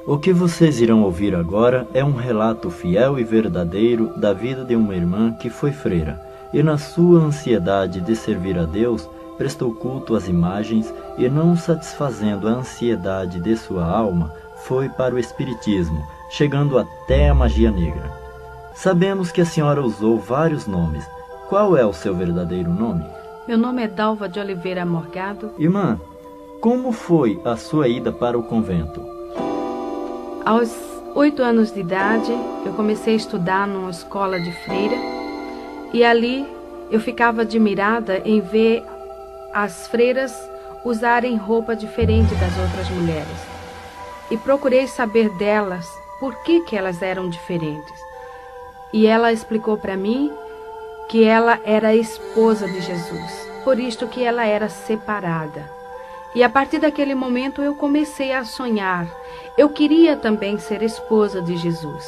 O que vocês irão ouvir agora é um relato fiel e verdadeiro da vida de uma irmã que foi freira e, na sua ansiedade de servir a Deus, prestou culto às imagens e, não satisfazendo a ansiedade de sua alma, foi para o espiritismo, chegando até a magia negra. Sabemos que a senhora usou vários nomes. Qual é o seu verdadeiro nome? Meu nome é Dalva de Oliveira Morgado. Irmã, como foi a sua ida para o convento? Aos 8 anos de idade, eu comecei a estudar numa escola de freira e ali eu ficava admirada em ver as freiras usarem roupa diferente das outras mulheres. E procurei saber delas por que elas eram diferentes. E ela explicou para mim que ela era a esposa de Jesus, por isto que ela era separada. E a partir daquele momento eu comecei a sonhar. Eu queria também ser esposa de Jesus.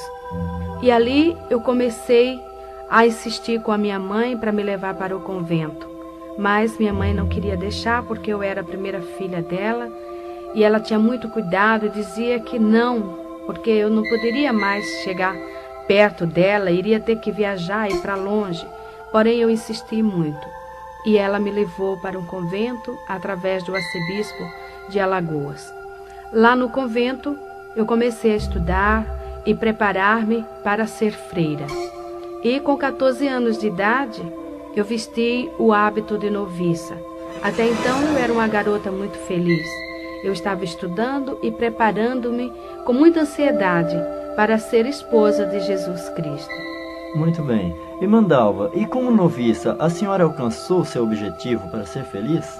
E ali eu comecei a insistir com a minha mãe para me levar para o convento. Mas minha mãe não queria deixar porque eu era a primeira filha dela. E ela tinha muito cuidado e dizia que não, porque eu não poderia mais chegar perto dela, iria ter que viajar e ir para longe. Porém eu insisti muito. E ela me levou para um convento através do arcebispo de Alagoas. Lá no convento, eu comecei a estudar e preparar-me para ser freira. E com 14 anos de idade, eu vesti o hábito de noviça. Até então, eu era uma garota muito feliz. Eu estava estudando e preparando-me com muita ansiedade para ser esposa de Jesus Cristo. Muito bem. Irmã Dalva, e como noviça, a senhora alcançou seu objetivo para ser feliz?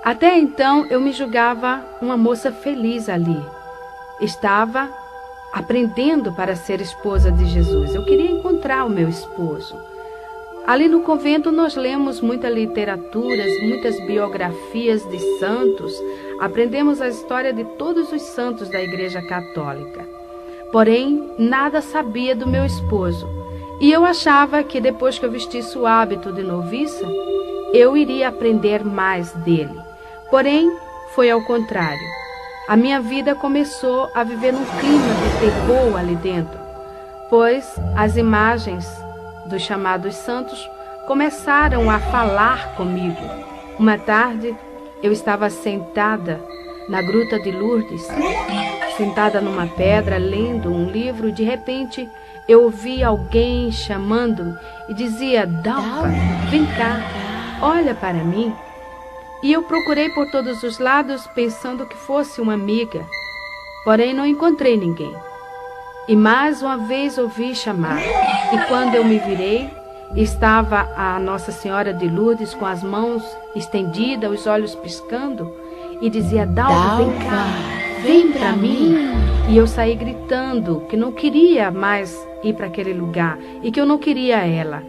Até então eu me julgava uma moça feliz ali. Estava aprendendo para ser esposa de Jesus. Eu queria encontrar o meu esposo. Ali no convento nós lemos muitas literaturas, muitas biografias de santos. Aprendemos a história de todos os santos da Igreja Católica. Porém, nada sabia do meu esposo. E eu achava que depois que eu vestisse o hábito de noviça, eu iria aprender mais dele. Porém, foi ao contrário. A minha vida começou a viver num clima de terror ali dentro, pois as imagens dos chamados santos começaram a falar comigo. Uma tarde, eu estava sentada na Gruta de Lourdes, sentada numa pedra, lendo um livro, e de repente eu ouvi alguém chamando-me e dizia: Dalva, vem cá, olha para mim. E eu procurei por todos os lados pensando que fosse uma amiga, porém não encontrei ninguém. E mais uma vez ouvi chamar, e quando eu me virei, estava a Nossa Senhora de Lourdes com as mãos estendidas, os olhos piscando, e dizia: Dalva, vem cá, vem para mim. E eu saí gritando que não queria mais ir para aquele lugar e que eu não queria ela.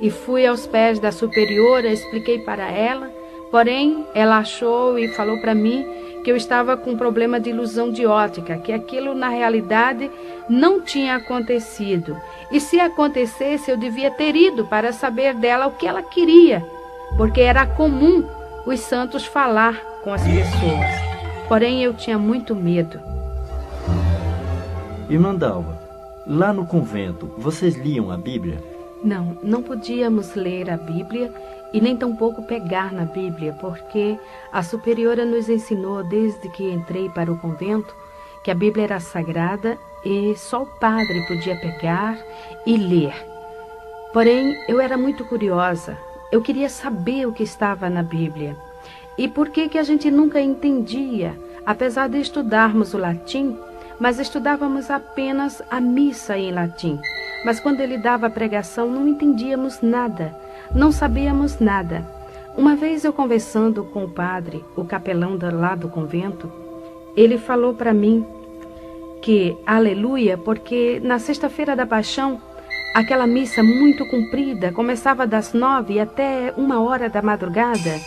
E fui aos pés da superiora, expliquei para ela, porém ela achou e falou para mim que eu estava com um problema de ilusão de ótica, que aquilo na realidade não tinha acontecido. E se acontecesse, eu devia ter ido para saber dela o que ela queria, porque era comum os santos falar com as pessoas. Porém, eu tinha muito medo. Irmã Dalva, lá no convento, vocês liam a Bíblia? Não, não podíamos ler a Bíblia e nem tampouco pegar na Bíblia, porque a superiora nos ensinou desde que entrei para o convento que a Bíblia era sagrada e só o padre podia pegar e ler. Porém, eu era muito curiosa, eu queria saber o que estava na Bíblia. E por que a gente nunca entendia, apesar de estudarmos o latim, mas estudávamos apenas a missa em latim. Mas quando ele dava a pregação, não entendíamos nada, não sabíamos nada. Uma vez eu conversando com o padre, o capelão lá do convento, ele falou para mim que, aleluia, porque na sexta-feira da Paixão, aquela missa muito comprida, começava das 9 até 1h da madrugada,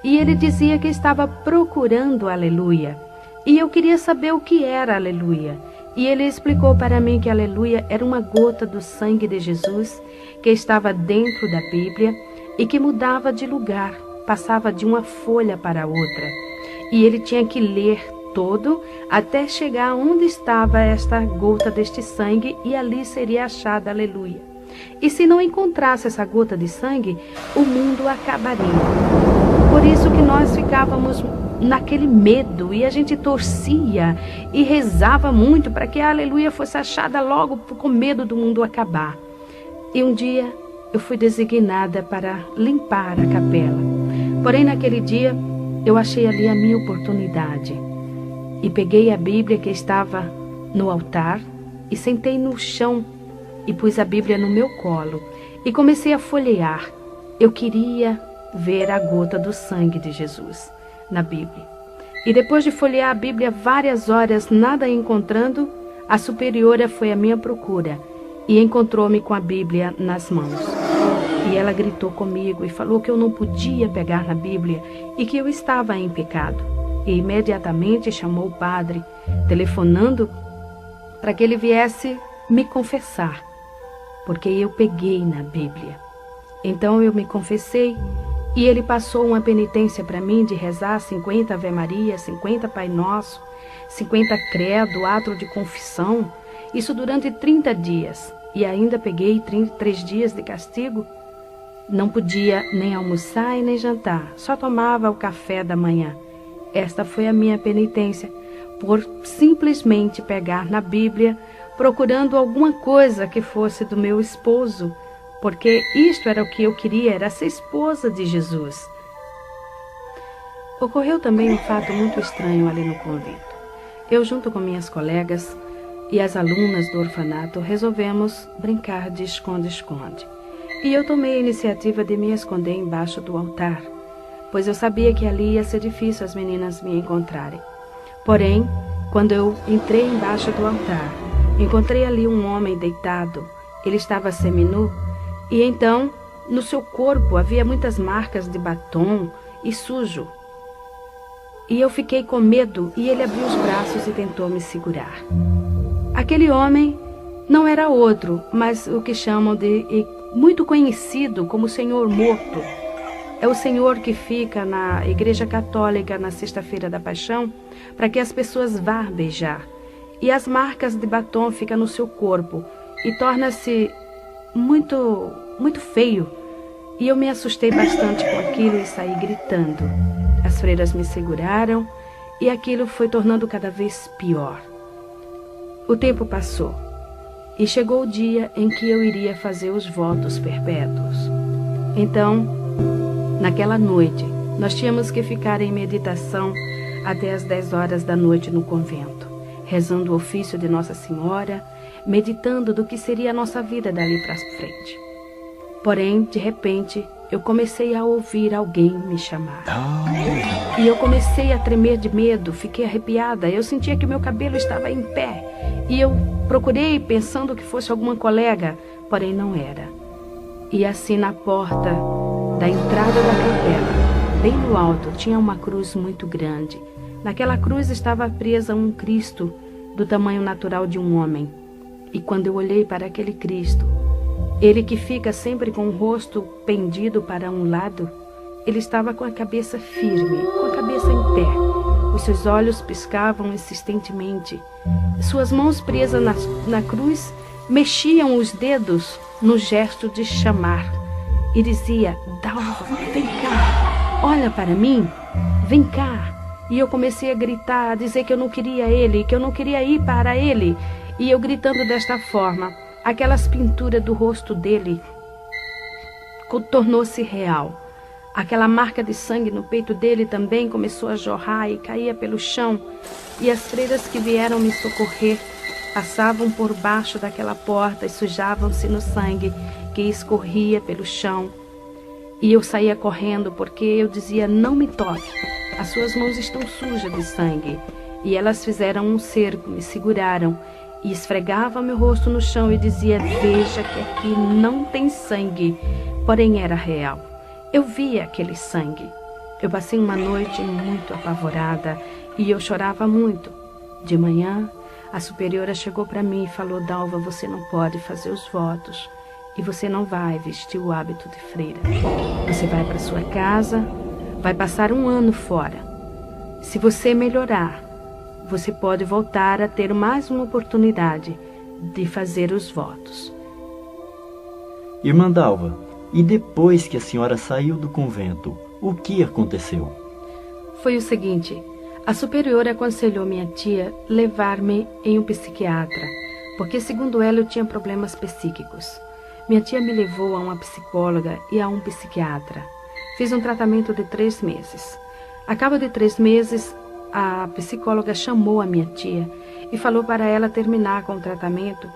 e ele dizia que estava procurando aleluia. E eu queria saber o que era aleluia. E ele explicou para mim que aleluia era uma gota do sangue de Jesus que estava dentro da Bíblia e que mudava de lugar, passava de uma folha para outra. E ele tinha que ler todo até chegar onde estava esta gota deste sangue e ali seria achada, aleluia. E se não encontrasse essa gota de sangue, o mundo acabaria. Por isso que nós ficávamos naquele medo e a gente torcia e rezava muito para que a aleluia fosse achada logo com medo do mundo acabar. E um dia eu fui designada para limpar a capela. Porém, naquele dia, eu achei ali a minha oportunidade. E peguei a Bíblia que estava no altar e sentei no chão e pus a Bíblia no meu colo e comecei a folhear. Eu queria ver a gota do sangue de Jesus na Bíblia. E depois de folhear a Bíblia várias horas, nada encontrando, a superiora foi à minha procura e encontrou-me com a Bíblia nas mãos. E ela gritou comigo e falou que eu não podia pegar na Bíblia e que eu estava em pecado. E imediatamente chamou o padre, telefonando para que ele viesse me confessar, porque eu peguei na Bíblia. Então eu me confessei e ele passou uma penitência para mim de rezar 50 Ave Maria, 50 Pai Nosso, 50 Credo, ato de confissão, isso durante 30 dias. E ainda peguei 33 dias de castigo. Não podia nem almoçar e nem jantar, só tomava o café da manhã. Esta foi a minha penitência, por simplesmente pegar na Bíblia, procurando alguma coisa que fosse do meu esposo, porque isto era o que eu queria, era ser esposa de Jesus. Ocorreu também um fato muito estranho ali no convento. Eu, junto com minhas colegas e as alunas do orfanato, resolvemos brincar de esconde-esconde. E eu tomei a iniciativa de me esconder embaixo do altar, pois eu sabia que ali ia ser difícil as meninas me encontrarem. Porém, quando eu entrei embaixo do altar, encontrei ali um homem deitado. Ele estava seminu e então, no seu corpo havia muitas marcas de batom e sujo. E eu fiquei com medo e ele abriu os braços e tentou me segurar. Aquele homem não era outro, mas o que chamam de muito conhecido como Senhor Morto. É o Senhor que fica na Igreja Católica na Sexta-feira da Paixão para que as pessoas vá beijar. E as marcas de batom ficam no seu corpo e torna-se muito feio. E eu me assustei bastante com aquilo e saí gritando. As freiras me seguraram e aquilo foi tornando cada vez pior. O tempo passou e chegou o dia em que eu iria fazer os votos perpétuos. Então, naquela noite, nós tínhamos que ficar em meditação até as 10 horas da noite no convento, rezando o ofício de Nossa Senhora, meditando do que seria a nossa vida dali para frente. Porém, de repente, eu comecei a ouvir alguém me chamar. E eu comecei a tremer de medo, fiquei arrepiada, eu sentia que meu cabelo estava em pé. E eu procurei pensando que fosse alguma colega, porém não era. E assim na porta da entrada da capela, bem no alto, tinha uma cruz muito grande. Naquela cruz estava presa um Cristo do tamanho natural de um homem. E quando eu olhei para aquele Cristo, ele que fica sempre com o rosto pendido para um lado, ele estava com a cabeça firme, com a cabeça em pé. Os seus olhos piscavam insistentemente. Suas mãos presas na cruz mexiam os dedos no gesto de chamar. E dizia: Dalva, vem cá, olha para mim, vem cá. E eu comecei a gritar, a dizer que eu não queria ele, que eu não queria ir para ele. E eu gritando desta forma, aquelas pinturas do rosto dele tornou-se real. Aquela marca de sangue no peito dele também começou a jorrar e caía pelo chão. E as freiras que vieram me socorrer passavam por baixo daquela porta e sujavam-se no sangue que escorria pelo chão. E eu saía correndo porque eu dizia: não me toque, as suas mãos estão sujas de sangue. E elas fizeram um cerco, me seguraram e esfregavam meu rosto no chão e dizia: veja que aqui não tem sangue, porém era real. Eu via aquele sangue. Eu passei uma noite muito apavorada e eu chorava muito. De manhã, a superiora chegou para mim e falou: Dalva, você não pode fazer os votos e você não vai vestir o hábito de freira. Você vai para sua casa, vai passar um ano fora. Se você melhorar, você pode voltar a ter mais uma oportunidade de fazer os votos. Irmã Dalva, e depois que a senhora saiu do convento, o que aconteceu? Foi o seguinte, a superiora aconselhou minha tia levar-me em um psiquiatra, porque segundo ela eu tinha problemas psíquicos. Minha tia me levou a uma psicóloga e a um psiquiatra. Fiz um tratamento de 3 meses. A cabo de 3 meses, a psicóloga chamou a minha tia e falou para ela terminar com o tratamento,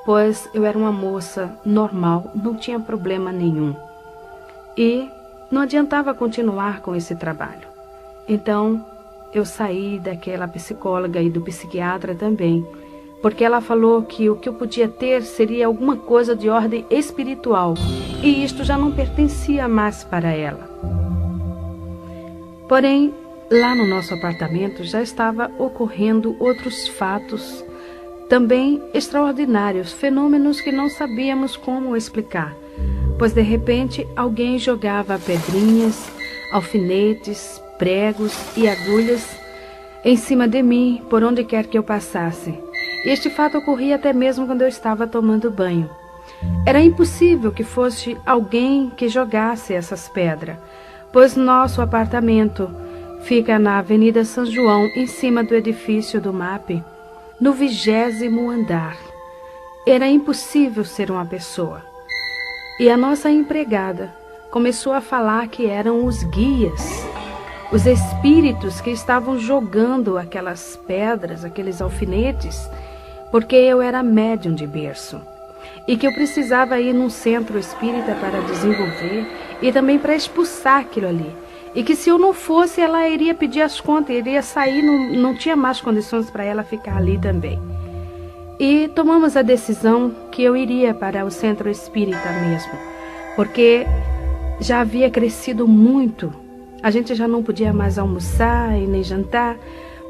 pois eu era uma moça normal, não tinha problema nenhum. E não adiantava continuar com esse trabalho. Então, eu saí daquela psicóloga e do psiquiatra também, porque ela falou que o que eu podia ter seria alguma coisa de ordem espiritual, e isto já não pertencia mais para ela. Porém, lá no nosso apartamento já estava ocorrendo outros fatos também extraordinários, fenômenos que não sabíamos como explicar, pois de repente alguém jogava pedrinhas, alfinetes, pregos e agulhas em cima de mim, por onde quer que eu passasse. Este fato ocorria até mesmo quando eu estava tomando banho. Era impossível que fosse alguém que jogasse essas pedras, pois nosso apartamento fica na Avenida São João, em cima do edifício do MAP, no 20º andar. Era impossível ser uma pessoa. E a nossa empregada começou a falar que eram os guias, os espíritos que estavam jogando aquelas pedras, aqueles alfinetes, porque eu era médium de berço e que eu precisava ir num centro espírita para desenvolver e também para expulsar aquilo ali. E que se eu não fosse, ela iria pedir as contas, iria sair, não tinha mais condições para ela ficar ali também. E tomamos a decisão que eu iria para o centro espírita mesmo, porque já havia crescido muito. A gente já não podia mais almoçar e nem jantar,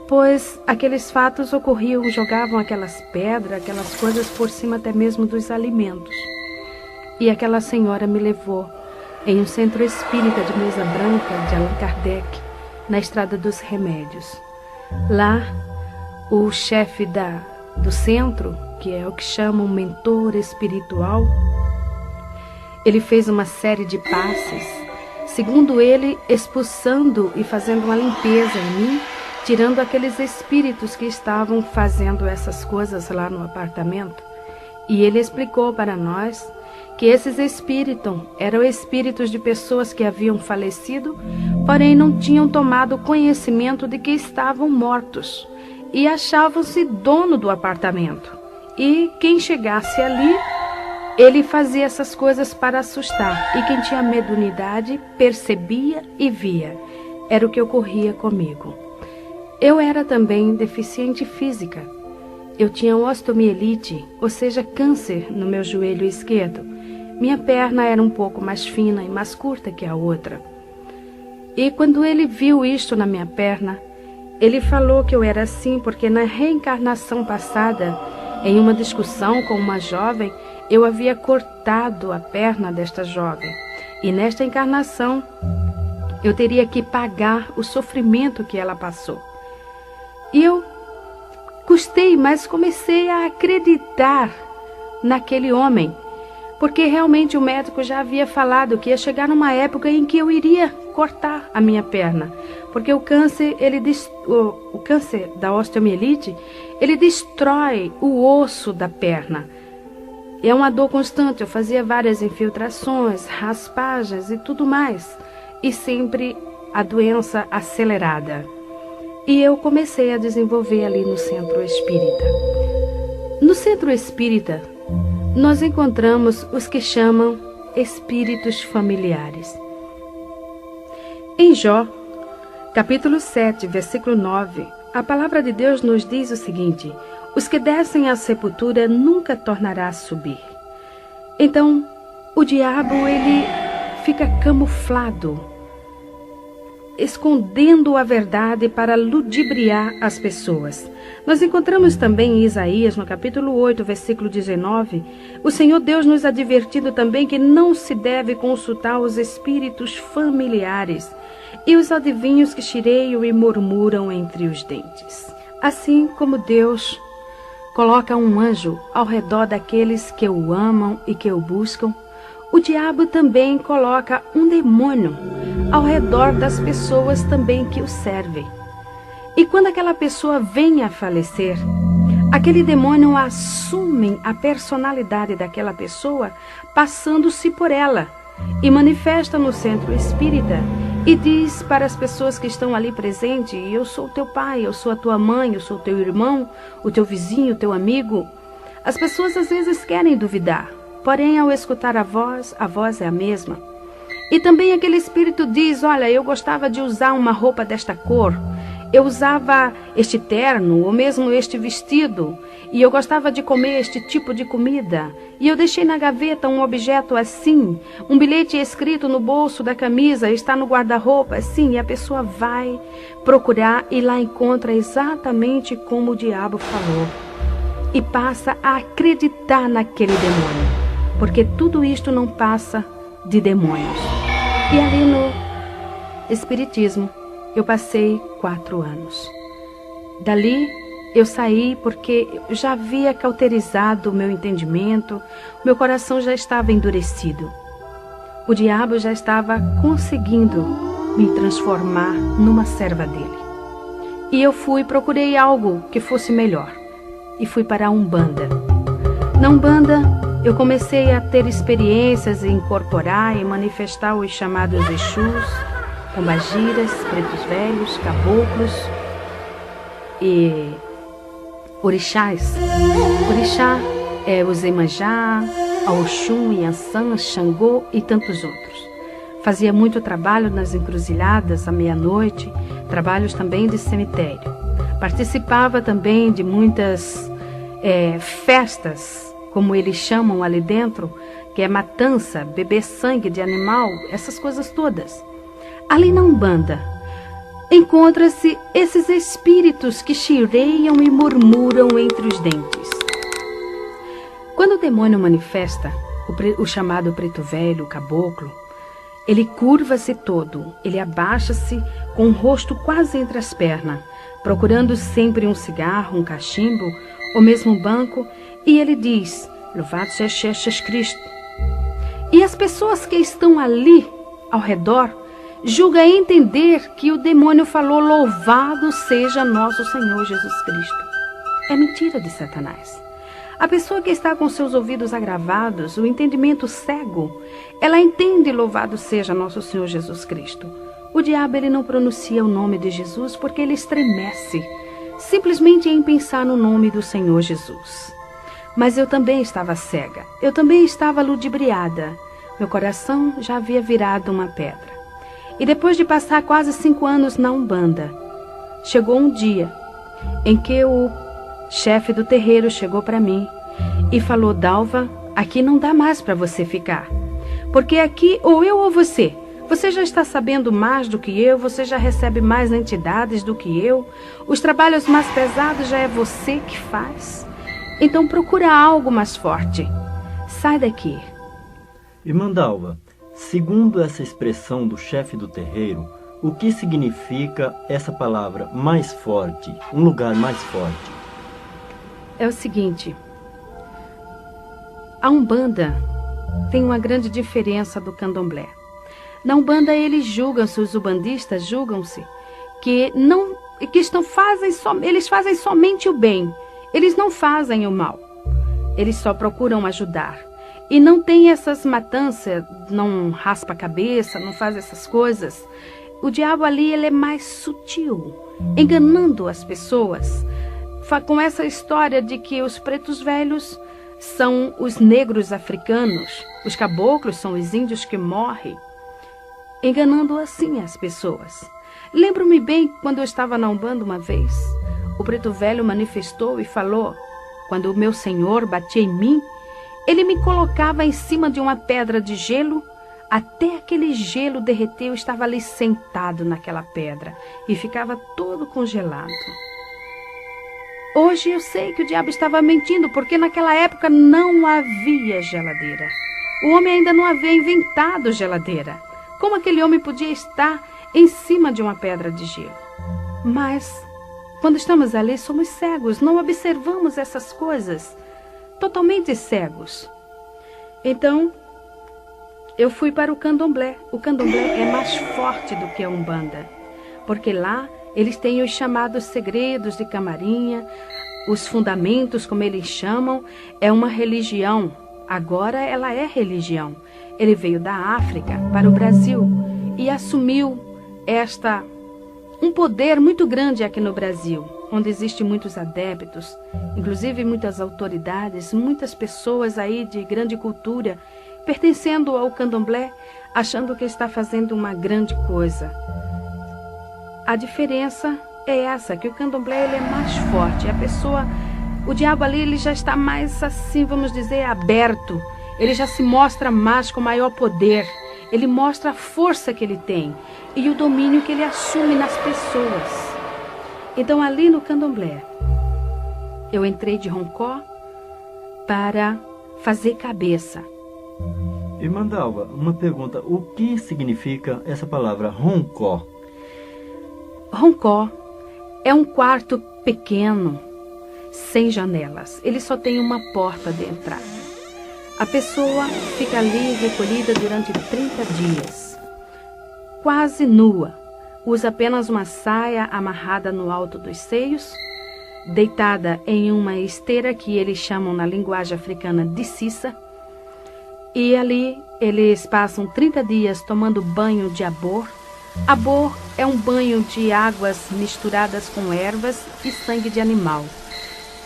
pois aqueles fatos ocorriam, jogavam aquelas pedras, aquelas coisas por cima até mesmo dos alimentos. E aquela senhora me levou em um centro espírita de mesa branca de Allan Kardec, na Estrada dos Remédios. Lá, o chefe do centro, que é o que chamam mentor espiritual, ele fez uma série de passes, segundo ele, expulsando e fazendo uma limpeza em mim, tirando aqueles espíritos que estavam fazendo essas coisas lá no apartamento. E ele explicou para nós que esses espíritos eram espíritos de pessoas que haviam falecido, porém não tinham tomado conhecimento de que estavam mortos e achavam-se dono do apartamento. E quem chegasse ali, ele fazia essas coisas para assustar. E quem tinha mediunidade percebia e via. Era o que ocorria comigo. Eu era também deficiente física. Eu tinha osteomielite, ou seja, câncer no meu joelho esquerdo. Minha perna era um pouco mais fina e mais curta que a outra. E quando ele viu isto na minha perna, ele falou que eu era assim porque na reencarnação passada, em uma discussão com uma jovem, eu havia cortado a perna desta jovem. E nesta encarnação, eu teria que pagar o sofrimento que ela passou. E eu custei, mas comecei a acreditar naquele homem, porque realmente o médico já havia falado que ia chegar numa época em que eu iria cortar a minha perna, porque o câncer, o câncer da osteomielite, ele destrói o osso da perna. É uma dor constante, eu fazia várias infiltrações, raspagens e tudo mais, e sempre a doença acelerada. E eu comecei a desenvolver ali no centro espírita. No centro espírita, nós encontramos os que chamam espíritos familiares. Em Jó, capítulo 7, versículo 9, a palavra de Deus nos diz o seguinte: os que descem à sepultura nunca tornará a subir. Então, o diabo, ele fica camuflado, escondendo a verdade para ludibriar as pessoas. Nós encontramos também em Isaías, no capítulo 8, versículo 19, o Senhor Deus nos advertindo também que não se deve consultar os espíritos familiares e os adivinhos que chireiam e murmuram entre os dentes. Assim como Deus coloca um anjo ao redor daqueles que o amam e que o buscam, o diabo também coloca um demônio ao redor das pessoas também que o servem. E quando aquela pessoa vem a falecer, aquele demônio assume a personalidade daquela pessoa, passando-se por ela, e manifesta no centro espírita e diz para as pessoas que estão ali presentes: eu sou teu pai, eu sou a tua mãe, eu sou teu irmão, o teu vizinho, o teu amigo. As pessoas às vezes querem duvidar, porém ao escutar a voz é a mesma. E também aquele espírito diz: olha, eu gostava de usar uma roupa desta cor, eu usava este terno ou mesmo este vestido, e eu gostava de comer este tipo de comida, e eu deixei na gaveta um objeto assim, um bilhete escrito no bolso da camisa, está no guarda-roupa assim, e a pessoa vai procurar e lá encontra exatamente como o diabo falou, e passa a acreditar naquele demônio, porque tudo isto não passa de demônios. E ali no Espiritismo eu passei 4 anos. Dali eu saí porque eu já havia cauterizado o meu entendimento, meu coração já estava endurecido. O diabo já estava conseguindo me transformar numa serva dele. E eu procurei algo que fosse melhor. E fui para a Umbanda. Na Umbanda eu comecei a ter experiências em incorporar e manifestar os chamados Exus, pombagiras, pretos velhos, caboclos e orixás. Orixá é o Iemanjá, a Oxum, Iansã, Xangô e tantos outros. Fazia muito trabalho nas encruzilhadas à meia-noite, trabalhos também de cemitério. Participava também de muitas festas, como eles chamam ali dentro, que é matança, beber sangue de animal, essas coisas todas. Ali na Umbanda, encontra-se esses espíritos que chireiam e murmuram entre os dentes. Quando o demônio manifesta, o chamado preto velho, o caboclo, ele curva-se todo, ele abaixa-se com o rosto quase entre as pernas, procurando sempre um cigarro, um cachimbo, ou mesmo um banco, e ele diz: louvado seja Jesus Cristo. E as pessoas que estão ali ao redor julga entender que o demônio falou: louvado seja nosso Senhor Jesus Cristo. É mentira de Satanás. A pessoa que está com seus ouvidos agravados, o entendimento cego, ela entende louvado seja nosso Senhor Jesus Cristo. O diabo ele não pronuncia o nome de Jesus porque ele estremece, simplesmente em pensar no nome do Senhor Jesus. Mas eu também estava cega, eu também estava ludibriada. Meu coração já havia virado uma pedra. E depois de passar quase 5 anos na Umbanda, chegou um dia em que o chefe do terreiro chegou para mim e falou: Dalva, aqui não dá mais para você ficar, porque aqui ou eu ou você já está sabendo mais do que eu, você já recebe mais entidades do que eu, os trabalhos mais pesados já é você que faz, então procura algo mais forte, sai daqui. Irmã Dalva, segundo essa expressão do chefe do terreiro, o que significa essa palavra mais forte, um lugar mais forte? É o seguinte, a Umbanda tem uma grande diferença do Candomblé. Na Umbanda os umbandistas julgam-se que eles fazem somente o bem, eles não fazem o mal, eles só procuram ajudar. E não tem essas matanças, não raspa a cabeça, não faz essas coisas. O diabo ali ele é mais sutil, enganando as pessoas, com essa história de que os pretos velhos são os negros africanos, os caboclos são os índios que morrem, enganando assim as pessoas. Lembro-me bem quando eu estava na Umbanda uma vez, o preto velho manifestou e falou: quando o meu senhor batia em mim, ele me colocava em cima de uma pedra de gelo, até aquele gelo derreter. Eu estava ali sentado naquela pedra e ficava todo congelado. Hoje eu sei que o diabo estava mentindo, porque naquela época não havia geladeira. O homem ainda não havia inventado geladeira. Como aquele homem podia estar em cima de uma pedra de gelo? Mas quando estamos ali, somos cegos, não observamos essas coisas, totalmente cegos. Então, eu fui para o candomblé. O candomblé é mais forte do que a Umbanda, porque lá eles têm os chamados segredos de camarinha, os fundamentos, como eles chamam, é uma religião. Agora ela é religião. Ele veio da África para o Brasil e assumiu um poder muito grande aqui no Brasil, onde existem muitos adeptos, inclusive muitas autoridades, muitas pessoas aí de grande cultura, pertencendo ao candomblé, achando que está fazendo uma grande coisa. A diferença é essa, que o candomblé ele é mais forte. O diabo ali ele já está mais assim, vamos dizer, aberto. Ele já se mostra mais com maior poder. Ele mostra a força que ele tem e o domínio que ele assume nas pessoas. Então ali no candomblé, eu entrei de roncó para fazer cabeça. Irmã Dalva, uma pergunta. O que significa essa palavra roncó? Roncó é um quarto pequeno, sem janelas. Ele só tem uma porta de entrada. A pessoa fica ali recolhida durante 30 dias, quase nua. Usa apenas uma saia amarrada no alto dos seios, deitada em uma esteira que eles chamam na linguagem africana de cissa. E ali eles passam 30 dias tomando banho de abor. Abor é um banho de águas misturadas com ervas e sangue de animal.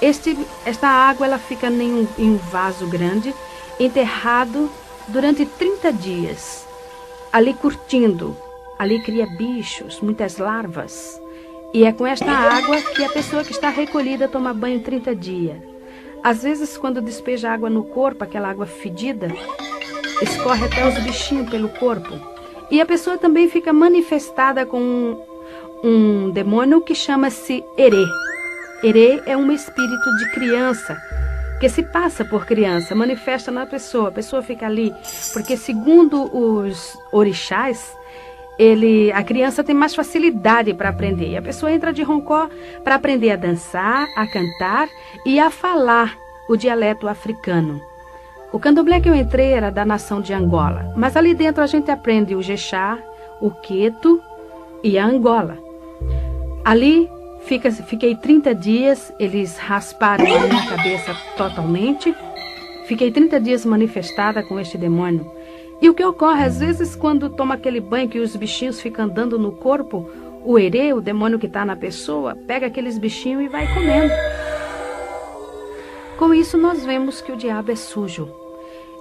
Esta água ela fica em um vaso grande, enterrado durante 30 dias, ali curtindo. Ali cria bichos, muitas larvas. E é com esta água que a pessoa que está recolhida toma banho 30 dias. Às vezes, quando despeja água no corpo, aquela água fedida, escorre até os bichinhos pelo corpo. E a pessoa também fica manifestada com um demônio que chama-se Herê. Herê é um espírito de criança, que se passa por criança, manifesta na pessoa. A pessoa fica ali, porque segundo os orixás, a criança tem mais facilidade para aprender. E a pessoa entra de roncó para aprender a dançar, a cantar e a falar o dialeto africano. O candomblé que eu entrei era da nação de Angola, mas ali dentro a gente aprende o jexá, o queto e a Angola. Ali fiquei 30 dias, eles rasparam a minha cabeça totalmente. Fiquei 30 dias manifestada com este demônio. E o que ocorre, às vezes, quando toma aquele banho que os bichinhos ficam andando no corpo, o herê, o demônio que está na pessoa, pega aqueles bichinhos e vai comendo. Com isso, nós vemos que o diabo é sujo.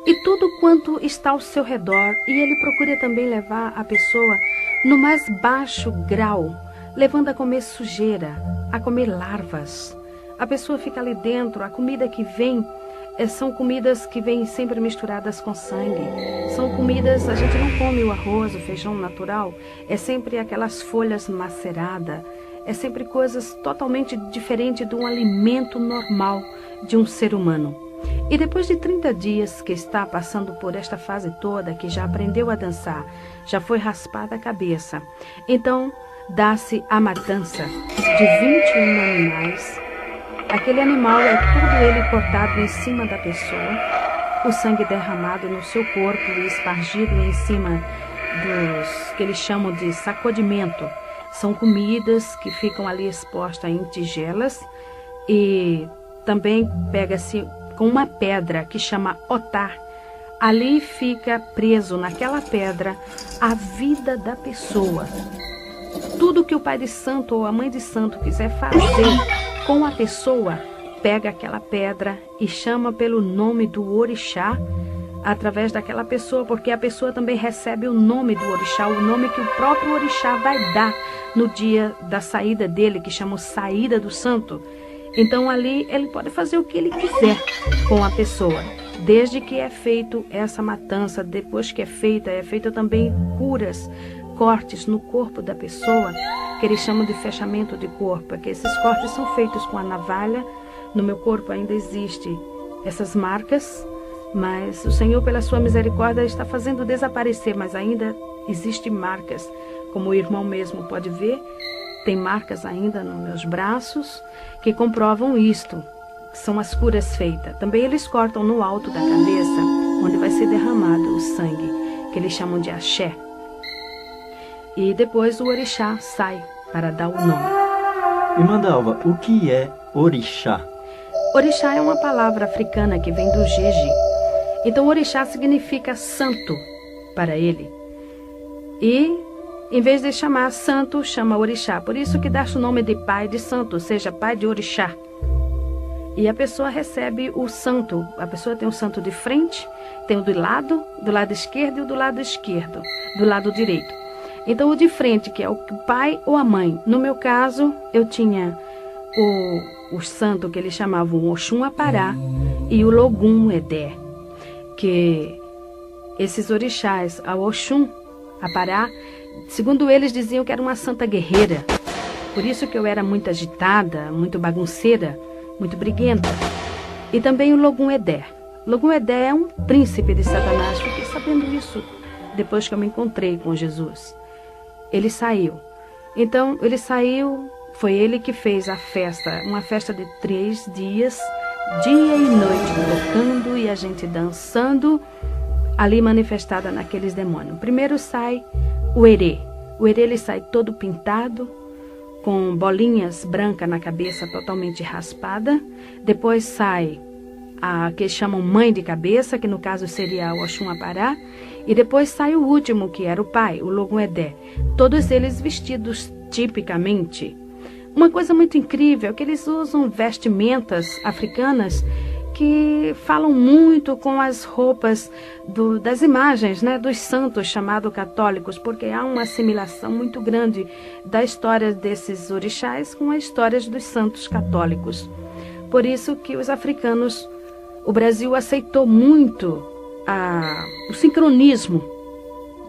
E tudo quanto está ao seu redor, e ele procura também levar a pessoa no mais baixo grau, levando a comer sujeira, a comer larvas. A pessoa fica ali dentro, a comida que vem são comidas que vêm sempre misturadas com sangue. São comidas, a gente não come o arroz, o feijão natural, é sempre aquelas folhas maceradas, é sempre coisas totalmente diferentes de um alimento normal de um ser humano. E depois de 30 dias que está passando por esta fase toda, que já aprendeu a dançar, já foi raspada a cabeça, então dá-se a matança de 21 animais. Aquele animal é todo ele cortado em cima da pessoa, o sangue derramado no seu corpo e espargido em cima dos que eles chamam de sacudimento. São comidas que ficam ali expostas em tigelas e também pega-se com uma pedra que chama otá. Ali fica preso naquela pedra a vida da pessoa. Tudo que o pai de santo ou a mãe de santo quiser fazer com a pessoa, pega aquela pedra e chama pelo nome do orixá através daquela pessoa, porque a pessoa também recebe o nome do orixá, o nome que o próprio orixá vai dar no dia da saída dele, que chama saída do santo. Então ali ele pode fazer o que ele quiser com a pessoa, desde que é feito essa matança. Depois que é feita também curas, cortes no corpo da pessoa, que eles chamam de fechamento de corpo, que esses cortes são feitos com a navalha. No meu corpo ainda existem essas marcas, mas o Senhor, pela sua misericórdia, está fazendo desaparecer, mas ainda existem marcas, como o irmão mesmo pode ver. tem marcas ainda nos meus braços que comprovam isto. São as curas feitas. Também eles cortam no alto da cabeça, onde vai ser derramado o sangue, que eles chamam de axé. E depois o orixá sai para dar o nome. Irmã Dalva, o que é orixá? Orixá é uma palavra africana que vem do jeje. Então orixá significa santo para ele. E em vez de chamar santo, chama orixá. Por isso que dá-se o nome de pai de santo, ou seja, pai de orixá. E a pessoa recebe o santo. A pessoa tem o santo de frente, tem o do lado esquerdo e o do lado esquerdo, do lado direito. Então o de frente, que é o pai ou a mãe. No meu caso, eu tinha o santo que eles chamavam Oxum Apará e o Logum Edé. Que esses orixás, a Oxum Apará, segundo eles diziam que era uma santa guerreira. Por isso que eu era muito agitada, muito bagunceira, muito briguenta. E também o Logum Edé. Logum Edé é um príncipe de Satanás. Fiquei sabendo isso depois que eu me encontrei com Jesus. Ele saiu. Então, ele saiu, foi ele que fez a festa, uma festa de 3 dias, dia e noite, tocando e a gente dançando, ali manifestada naqueles demônios. Primeiro sai o erê. O erê, ele sai todo pintado, com bolinhas brancas na cabeça, totalmente raspada. Depois sai a que chamam mãe de cabeça, que no caso seria o Oxum Apará. E depois sai o último, que era o pai, o Logum Edé. Todos eles vestidos tipicamente. Uma coisa muito incrível é que eles usam vestimentas africanas que falam muito com as roupas das imagens, né, dos santos chamados católicos, porque há uma assimilação muito grande da história desses orixás com as histórias dos santos católicos. Por isso que os africanos, o Brasil aceitou muito o sincronismo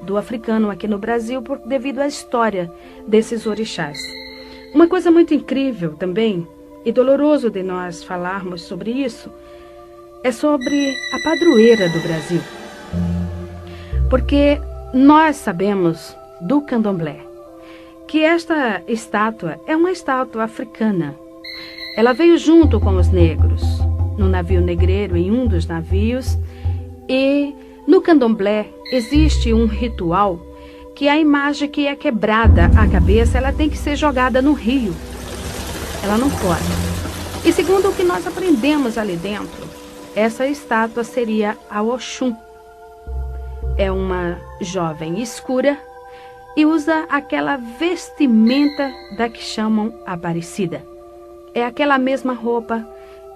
do africano aqui no Brasil devido à história desses orixás. Uma coisa muito incrível também, e doloroso de nós falarmos sobre isso, é sobre a padroeira do Brasil. Porque nós sabemos do candomblé que esta estátua é uma estátua africana. Ela veio junto com os negros, no navio negreiro, em um dos navios, e no candomblé existe um ritual que a imagem que é quebrada a cabeça, ela tem que ser jogada no rio. Ela não pode. E segundo o que nós aprendemos ali dentro, essa estátua seria a Oxum. É uma jovem escura e usa aquela vestimenta da que chamam Aparecida. É aquela mesma roupa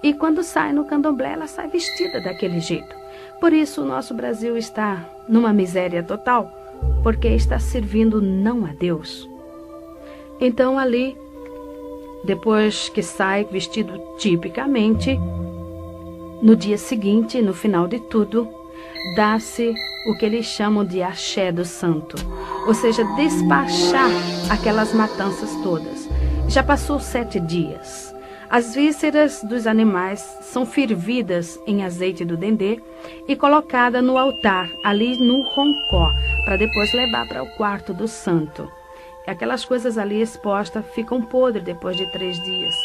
e quando sai no candomblé, ela sai vestida daquele jeito. Por isso o nosso Brasil está numa miséria total, porque está servindo não a Deus. Então ali, depois que sai vestido tipicamente, no dia seguinte, no final de tudo, dá-se o que eles chamam de axé do santo, ou seja, despachar aquelas matanças todas. Já passou 7 dias. As vísceras dos animais são fervidas em azeite do dendê e colocada no altar, ali no roncó, para depois levar para o quarto do santo. Aquelas coisas ali expostas ficam podres depois de 3 dias.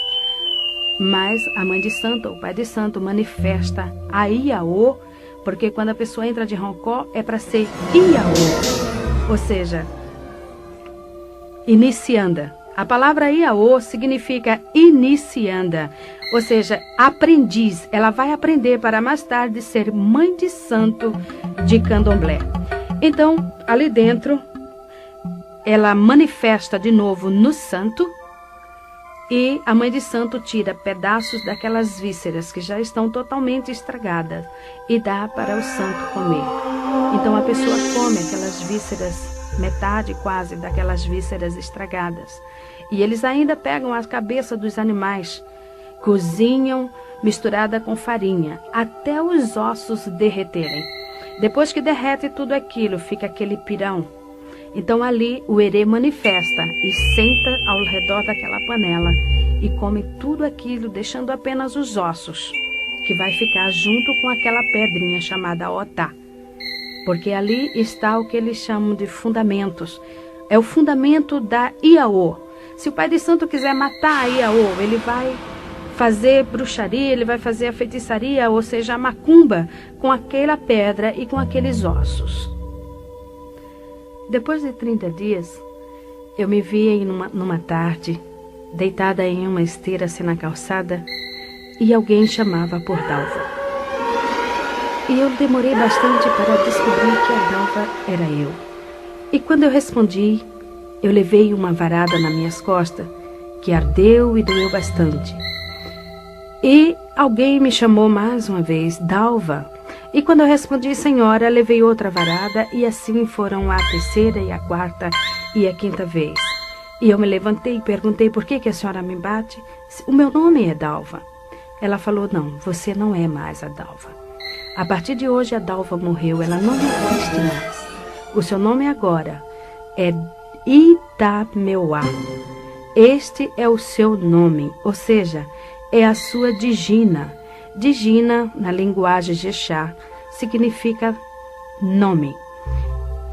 Mas a mãe de santo, o pai de santo, manifesta a Iaô, porque quando a pessoa entra de roncó é para ser Iaô, ou seja, inicianda. A palavra Iaô significa inicianda, ou seja, aprendiz. Ela vai aprender para mais tarde ser mãe de santo de candomblé. Então, ali dentro, ela manifesta de novo no santo e a mãe de santo tira pedaços daquelas vísceras que já estão totalmente estragadas e dá para o santo comer. Então a pessoa come aquelas vísceras, metade quase daquelas vísceras estragadas. E eles ainda pegam a cabeça dos animais, cozinham misturada com farinha, até os ossos derreterem. Depois que derrete tudo aquilo, fica aquele pirão. Então ali o erê manifesta e senta ao redor daquela panela e come tudo aquilo, deixando apenas os ossos, que vai ficar junto com aquela pedrinha chamada otá. Porque ali está o que eles chamam de fundamentos. É o fundamento da Iaô. Se o pai de santo quiser matar a Iaô, ele vai fazer bruxaria, ele vai fazer a feitiçaria, ou seja, a macumba, com aquela pedra e com aqueles ossos. Depois de 30 dias, eu me vi numa tarde, deitada em uma esteira assim na calçada, e alguém chamava por Dalva. E eu demorei bastante para descobrir que a Dalva era eu. E quando eu respondi, eu levei uma varada nas minhas costas, que ardeu e doeu bastante. E alguém me chamou mais uma vez, Dalva. E quando eu respondi, senhora, levei outra varada, e assim foram a terceira e a quarta e a quinta vez. E eu me levantei e perguntei, por que a senhora me bate? O meu nome é Dalva. Ela falou, não, você não é mais a Dalva. A partir de hoje a Dalva morreu, ela não existe mais. O seu nome agora é Itameuá. Este é o seu nome, ou seja, é a sua Digina. Digina, na linguagem Jexá, significa nome.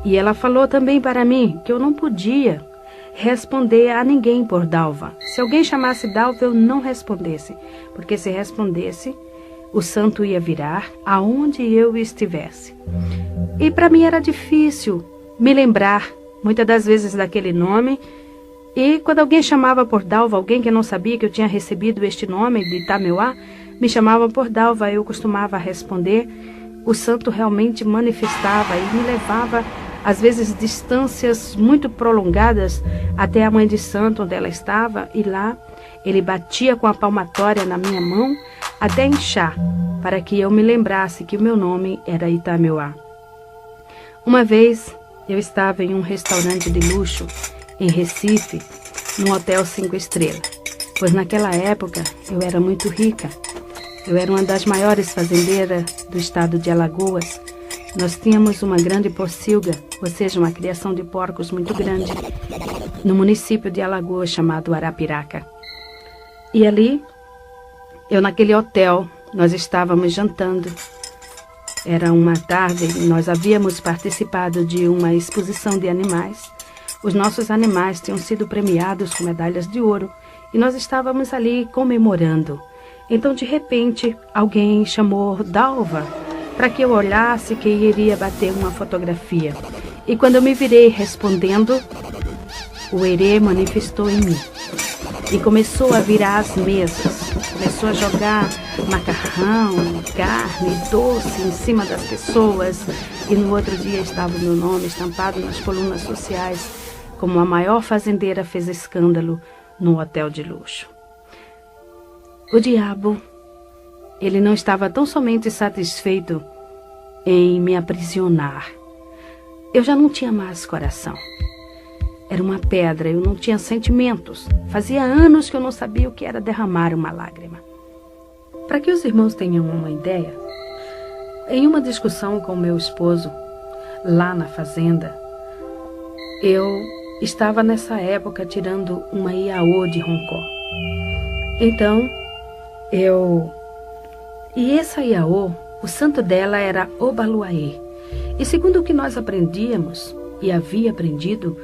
E ela falou também para mim que eu não podia responder a ninguém por Dalva. Se alguém chamasse Dalva, eu não respondesse, porque se respondesse, o santo ia virar aonde eu estivesse. E para mim era difícil me lembrar, muitas das vezes, daquele nome. E quando alguém chamava por Dalva, alguém que não sabia que eu tinha recebido este nome de Itameuá, me chamava por Dalva, eu costumava responder. O santo realmente manifestava e me levava, às vezes, distâncias muito prolongadas até a mãe de santo, onde ela estava, e lá ele batia com a palmatória na minha mão até inchar, para que eu me lembrasse que o meu nome era Itameuá. Uma vez eu estava em um restaurante de luxo em Recife, num hotel 5 estrelas, pois naquela época eu era muito rica. Eu era uma das maiores fazendeiras do estado de Alagoas. Nós tínhamos uma grande pocilga, ou seja, uma criação de porcos muito grande, no município de Alagoas chamado Arapiraca. E ali, naquele hotel, nós estávamos jantando. Era uma tarde, nós havíamos participado de uma exposição de animais. Os nossos animais tinham sido premiados com medalhas de ouro e nós estávamos ali comemorando. Então, de repente, alguém chamou Dalva para que eu olhasse que iria bater uma fotografia. E quando eu me virei respondendo, o Herê manifestou em mim e começou a virar as mesas. Começou a jogar macarrão, carne, doce em cima das pessoas. E no outro dia estava o meu nome estampado nas colunas sociais, como a maior fazendeira fez escândalo no hotel de luxo. O diabo, ele não estava tão somente satisfeito em me aprisionar. Eu já não tinha mais coração. Era uma pedra, eu não tinha sentimentos. Fazia anos que eu não sabia o que era derramar uma lágrima. Para que os irmãos tenham uma ideia, em uma discussão com meu esposo, lá na fazenda, eu estava nessa época tirando uma Iaô de Roncó. Então, E essa Iaô, o santo dela era Obaluaê. E segundo o que nós aprendíamos, e havia aprendido,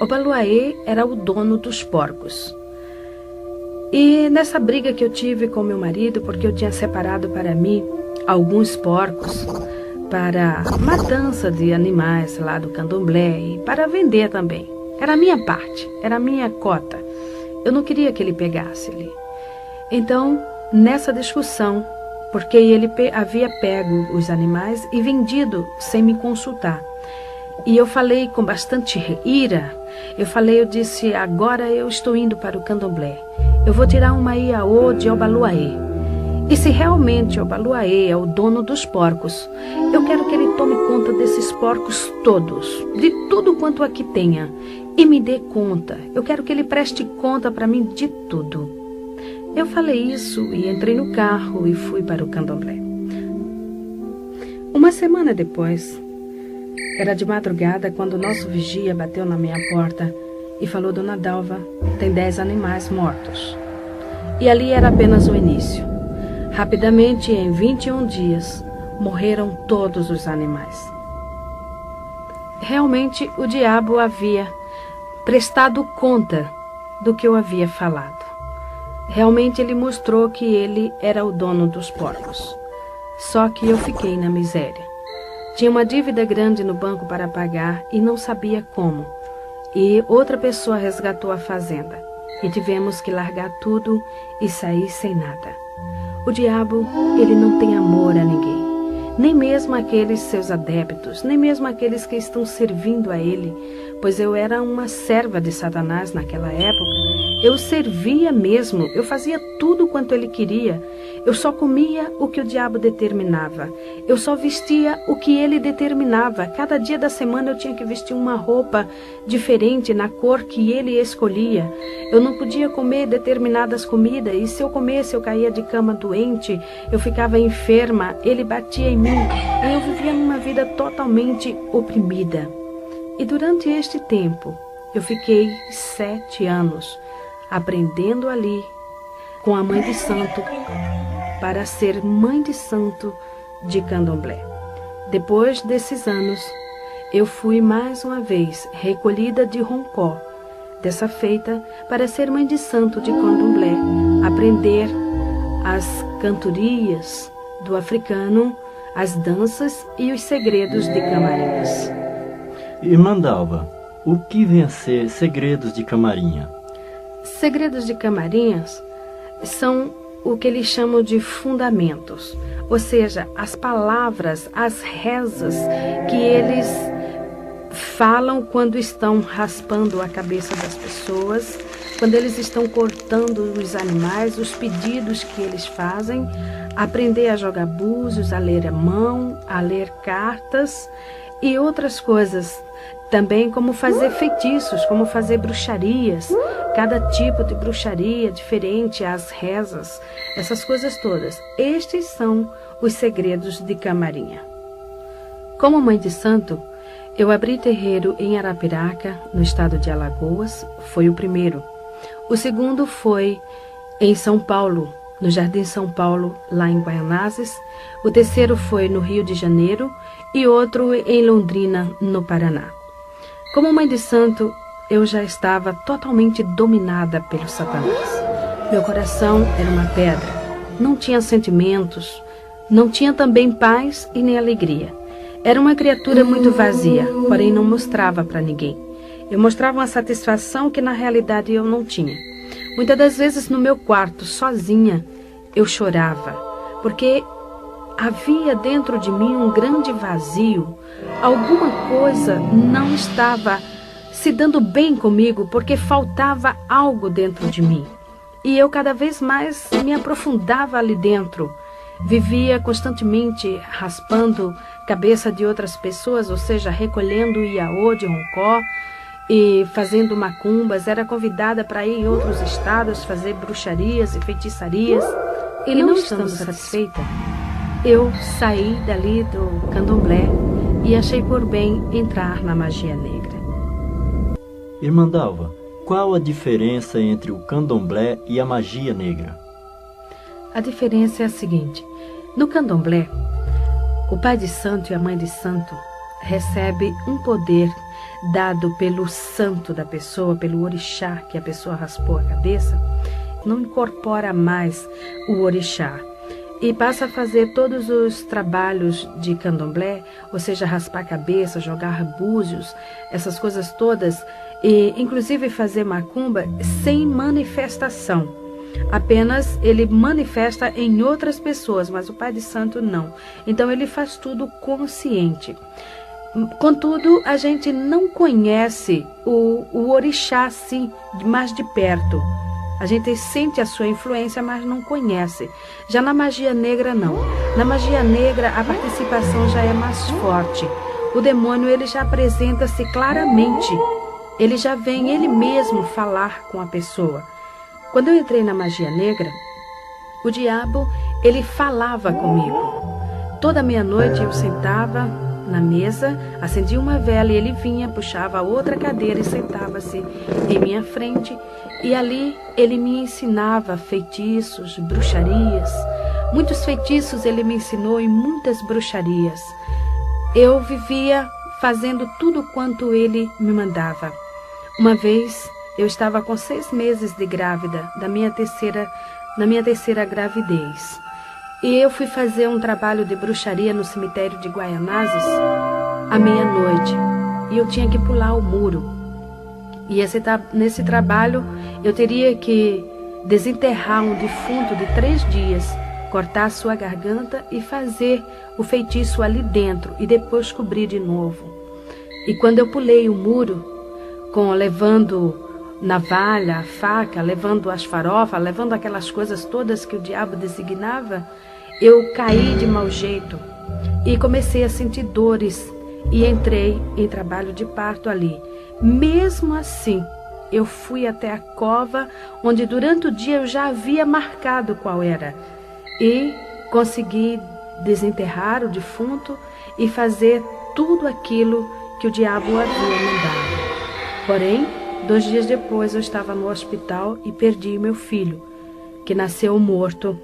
Obaluaê era o dono dos porcos. E nessa briga que eu tive com meu marido, porque eu tinha separado para mim alguns porcos para matança de animais lá do candomblé e para vender também. Era a minha parte, era a minha cota. Eu não queria que ele pegasse ali. Então, nessa discussão, porque ele havia pego os animais e vendido sem me consultar. E eu falei com bastante ira, eu disse, agora eu estou indo para o candomblé. Eu vou tirar uma Iaô de Obaluaê. E se realmente Obaluaê é o dono dos porcos, eu quero que ele tome conta desses porcos todos, de tudo quanto aqui tenha, e me dê conta. Eu quero que ele preste conta para mim de tudo. Eu falei isso e entrei no carro e fui para o candomblé. Uma semana depois, era de madrugada quando o nosso vigia bateu na minha porta e falou, Dona Dalva, tem 10 animais mortos. E ali era apenas o início. Rapidamente, em 21 dias, morreram todos os animais. Realmente, o diabo havia prestado conta do que eu havia falado. Realmente ele mostrou que ele era o dono dos porcos. Só que eu fiquei na miséria. Tinha uma dívida grande no banco para pagar e não sabia como. E outra pessoa resgatou a fazenda. E tivemos que largar tudo e sair sem nada. O diabo, ele não tem amor a ninguém. Nem mesmo aqueles seus adeptos, nem mesmo aqueles que estão servindo a ele, pois eu era uma serva de Satanás naquela época. Eu servia mesmo, eu fazia tudo quanto ele queria. Eu só comia o que o diabo determinava. Eu só vestia o que ele determinava. Cada dia da semana eu tinha que vestir uma roupa diferente na cor que ele escolhia. Eu não podia comer determinadas comidas e se eu comesse eu caía de cama doente, eu ficava enferma, ele batia em mim e eu vivia uma vida totalmente oprimida. E durante este tempo eu fiquei 7 anos aprendendo ali com a mãe de santo para ser mãe de santo de Candomblé. Depois desses anos, eu fui mais uma vez recolhida de Roncó, dessa feita para ser mãe de santo de Candomblé, aprender as cantorias do africano, as danças e os segredos de Camarinhas. Irmã Dalva, o que vem a ser segredos de Camarinha? Segredos de Camarinhas são o que eles chamam de fundamentos, ou seja, as palavras, as rezas que eles falam quando estão raspando a cabeça das pessoas, quando eles estão cortando os animais, os pedidos que eles fazem, aprender a jogar búzios, a ler a mão, a ler cartas e outras coisas. Também como fazer feitiços, como fazer bruxarias, cada tipo de bruxaria diferente, as rezas, essas coisas todas. Estes são os segredos de Camarinha. Como mãe de santo, eu abri terreiro em Arapiraca, no estado de Alagoas, foi o primeiro. O segundo foi em São Paulo, no Jardim São Paulo, lá em Guaianazes. O terceiro foi no Rio de Janeiro e outro em Londrina, no Paraná. Como mãe de santo, eu já estava totalmente dominada pelo Satanás. Meu coração era uma pedra, não tinha sentimentos, não tinha também paz e nem alegria. Era uma criatura muito vazia, porém não mostrava para ninguém. Eu mostrava uma satisfação que na realidade eu não tinha. Muitas das vezes no meu quarto, sozinha, eu chorava, porque havia dentro de mim um grande vazio. Alguma coisa não estava se dando bem comigo, porque faltava algo dentro de mim. E eu cada vez mais me aprofundava ali dentro. Vivia constantemente raspando cabeça de outras pessoas, ou seja, recolhendo iaô de Roncó e fazendo macumbas. Era convidada para ir em outros estados fazer bruxarias e feitiçarias. E não estando satisfeita, eu saí dali do Candomblé e achei por bem entrar na magia negra. Irmã Dalva, qual a diferença entre o Candomblé e a magia negra? A diferença é a seguinte: no Candomblé, o pai de santo e a mãe de santo recebe um poder dado pelo santo da pessoa, pelo orixá que a pessoa raspou a cabeça, não incorpora mais o orixá e passa a fazer todos os trabalhos de Candomblé, ou seja, raspar a cabeça, jogar búzios, essas coisas todas, e inclusive fazer macumba sem manifestação. Apenas ele manifesta em outras pessoas, mas o pai de santo não. Então ele faz tudo consciente. Contudo, a gente não conhece o orixá assim, mais de perto. A gente sente a sua influência, mas não conhece. Já na magia negra, não. Na magia negra, a participação já é mais forte. O demônio, ele já apresenta-se claramente. Ele já vem ele mesmo falar com a pessoa. Quando eu entrei na magia negra, o diabo, ele falava comigo. Toda meia-noite eu sentava na mesa, acendia uma vela e ele vinha, puxava outra cadeira e sentava-se em minha frente. E ali ele me ensinava feitiços, bruxarias. Muitos feitiços ele me ensinou e muitas bruxarias. Eu vivia fazendo tudo quanto ele me mandava. Uma vez eu estava com 6 meses de grávida, na minha terceira gravidez. E eu fui fazer um trabalho de bruxaria no cemitério de Guaianazes à meia-noite. E eu tinha que pular o muro. E nesse trabalho eu teria que desenterrar um defunto de 3 dias, cortar sua garganta e fazer o feitiço ali dentro e depois cobrir de novo. E quando eu pulei o muro, levando navalha, faca, levando as farofas, levando aquelas coisas todas que o diabo designava, eu caí de mau jeito e comecei a sentir dores e entrei em trabalho de parto ali. Mesmo assim, eu fui até a cova onde durante o dia eu já havia marcado qual era e consegui desenterrar o defunto e fazer tudo aquilo que o diabo havia mandado. Porém, 2 dias depois eu estava no hospital e perdi meu filho, que nasceu morto.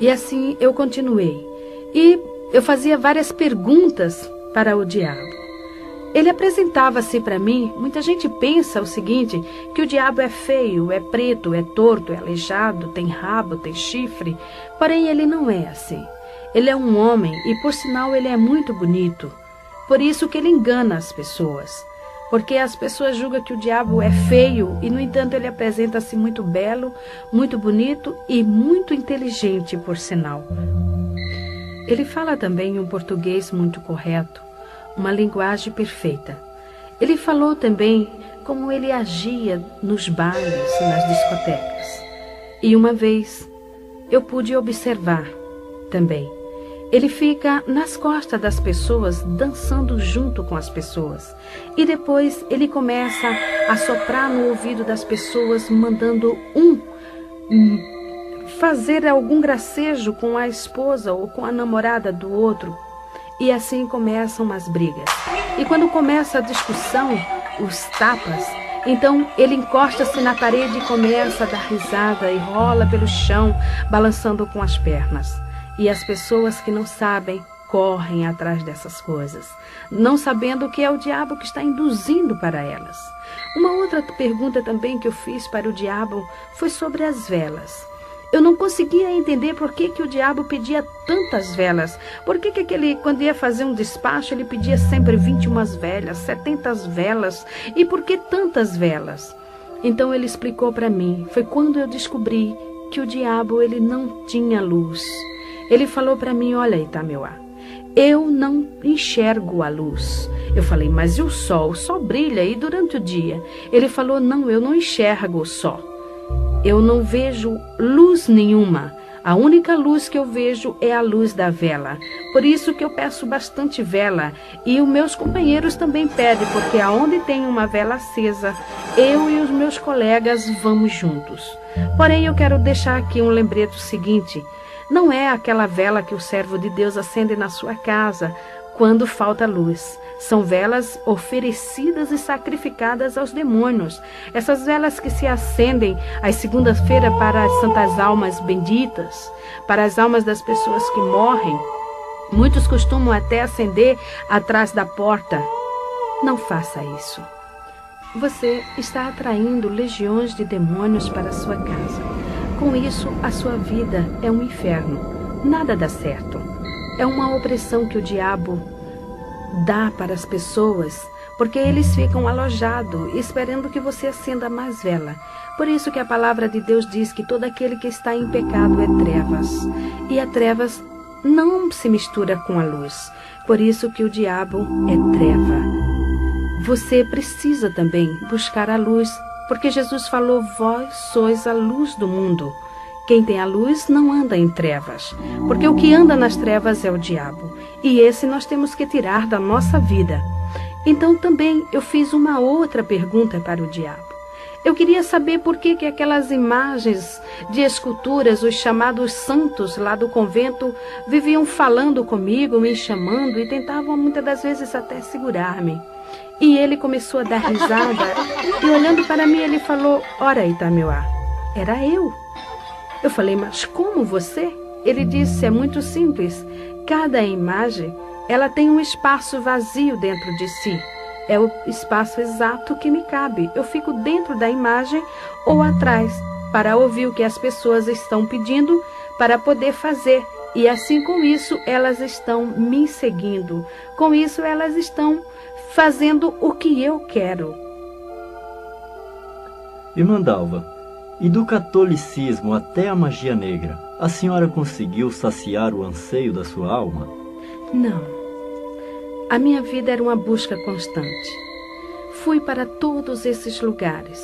E assim eu continuei. E eu fazia várias perguntas para o diabo. Ele apresentava-se para mim. Muita gente pensa o seguinte, que o diabo é feio, é preto, é torto, é aleijado, tem rabo, tem chifre. Porém, ele não é assim. Ele é um homem e, por sinal, ele é muito bonito. Por isso que ele engana as pessoas. Porque as pessoas julgam que o diabo é feio e, no entanto, ele apresenta-se muito belo, muito bonito e muito inteligente, por sinal. Ele fala também um português muito correto, uma linguagem perfeita. Ele falou também como ele agia nos bailes, nas discotecas. E uma vez eu pude observar também. Ele fica nas costas das pessoas, dançando junto com as pessoas. E depois ele começa a soprar no ouvido das pessoas, mandando fazer algum gracejo com a esposa ou com a namorada do outro. E assim começam as brigas. E quando começa a discussão, os tapas, então ele encosta-se na parede e começa a dar risada e rola pelo chão, balançando com as pernas. E as pessoas que não sabem correm atrás dessas coisas, não sabendo que é o diabo que está induzindo para elas. Uma outra pergunta também que eu fiz para o diabo foi sobre as velas. Eu não conseguia entender por que o diabo pedia tantas velas. Por que quando ia fazer um despacho, ele pedia sempre 21 velas, 70 velas. E por que tantas velas? Então ele explicou para mim. Foi quando eu descobri que o diabo ele não tinha luz. Ele falou para mim, olha, Itameuá, eu não enxergo a luz. Eu falei, mas e o sol? O sol brilha aí durante o dia. Ele falou, não, eu não enxergo o sol. Eu não vejo luz nenhuma. A única luz que eu vejo é a luz da vela. Por isso que eu peço bastante vela. E os meus companheiros também pedem, porque aonde tem uma vela acesa, eu e os meus colegas vamos juntos. Porém, eu quero deixar aqui um lembrete seguinte. Não é aquela vela que o servo de Deus acende na sua casa quando falta luz. São velas oferecidas e sacrificadas aos demônios. Essas velas que se acendem às segundas-feiras para as santas almas benditas, para as almas das pessoas que morrem. Muitos costumam até acender atrás da porta. Não faça isso. Você está atraindo legiões de demônios para a sua casa. Com isso, a sua vida é um inferno. Nada dá certo. É uma opressão que o diabo dá para as pessoas, porque eles ficam alojados, esperando que você acenda mais vela. Por isso que a palavra de Deus diz que todo aquele que está em pecado é trevas. E a trevas não se mistura com a luz. Por isso que o diabo é treva. Você precisa também buscar a luz, porque Jesus falou, vós sois a luz do mundo. Quem tem a luz não anda em trevas, porque o que anda nas trevas é o diabo. E esse nós temos que tirar da nossa vida. Então também eu fiz uma outra pergunta para o diabo. Eu queria saber por que aquelas imagens de esculturas, os chamados santos lá do convento, viviam falando comigo, me chamando e tentavam muitas das vezes até segurar-me. E ele começou a dar risada e olhando para mim ele falou, ora Itameuá, era eu. Eu falei, mas como você? Ele disse, é muito simples, cada imagem ela tem um espaço vazio dentro de si. é o espaço exato que me cabe. Eu fico dentro da imagem ou atrás, para ouvir o que as pessoas estão pedindo para poder fazer. E assim, com isso, elas estão me seguindo. Com isso, elas estão fazendo o que eu quero. Irmã Dalva, e do catolicismo até a magia negra, a senhora conseguiu saciar o anseio da sua alma? Não. A minha vida era uma busca constante. Fui para todos esses lugares,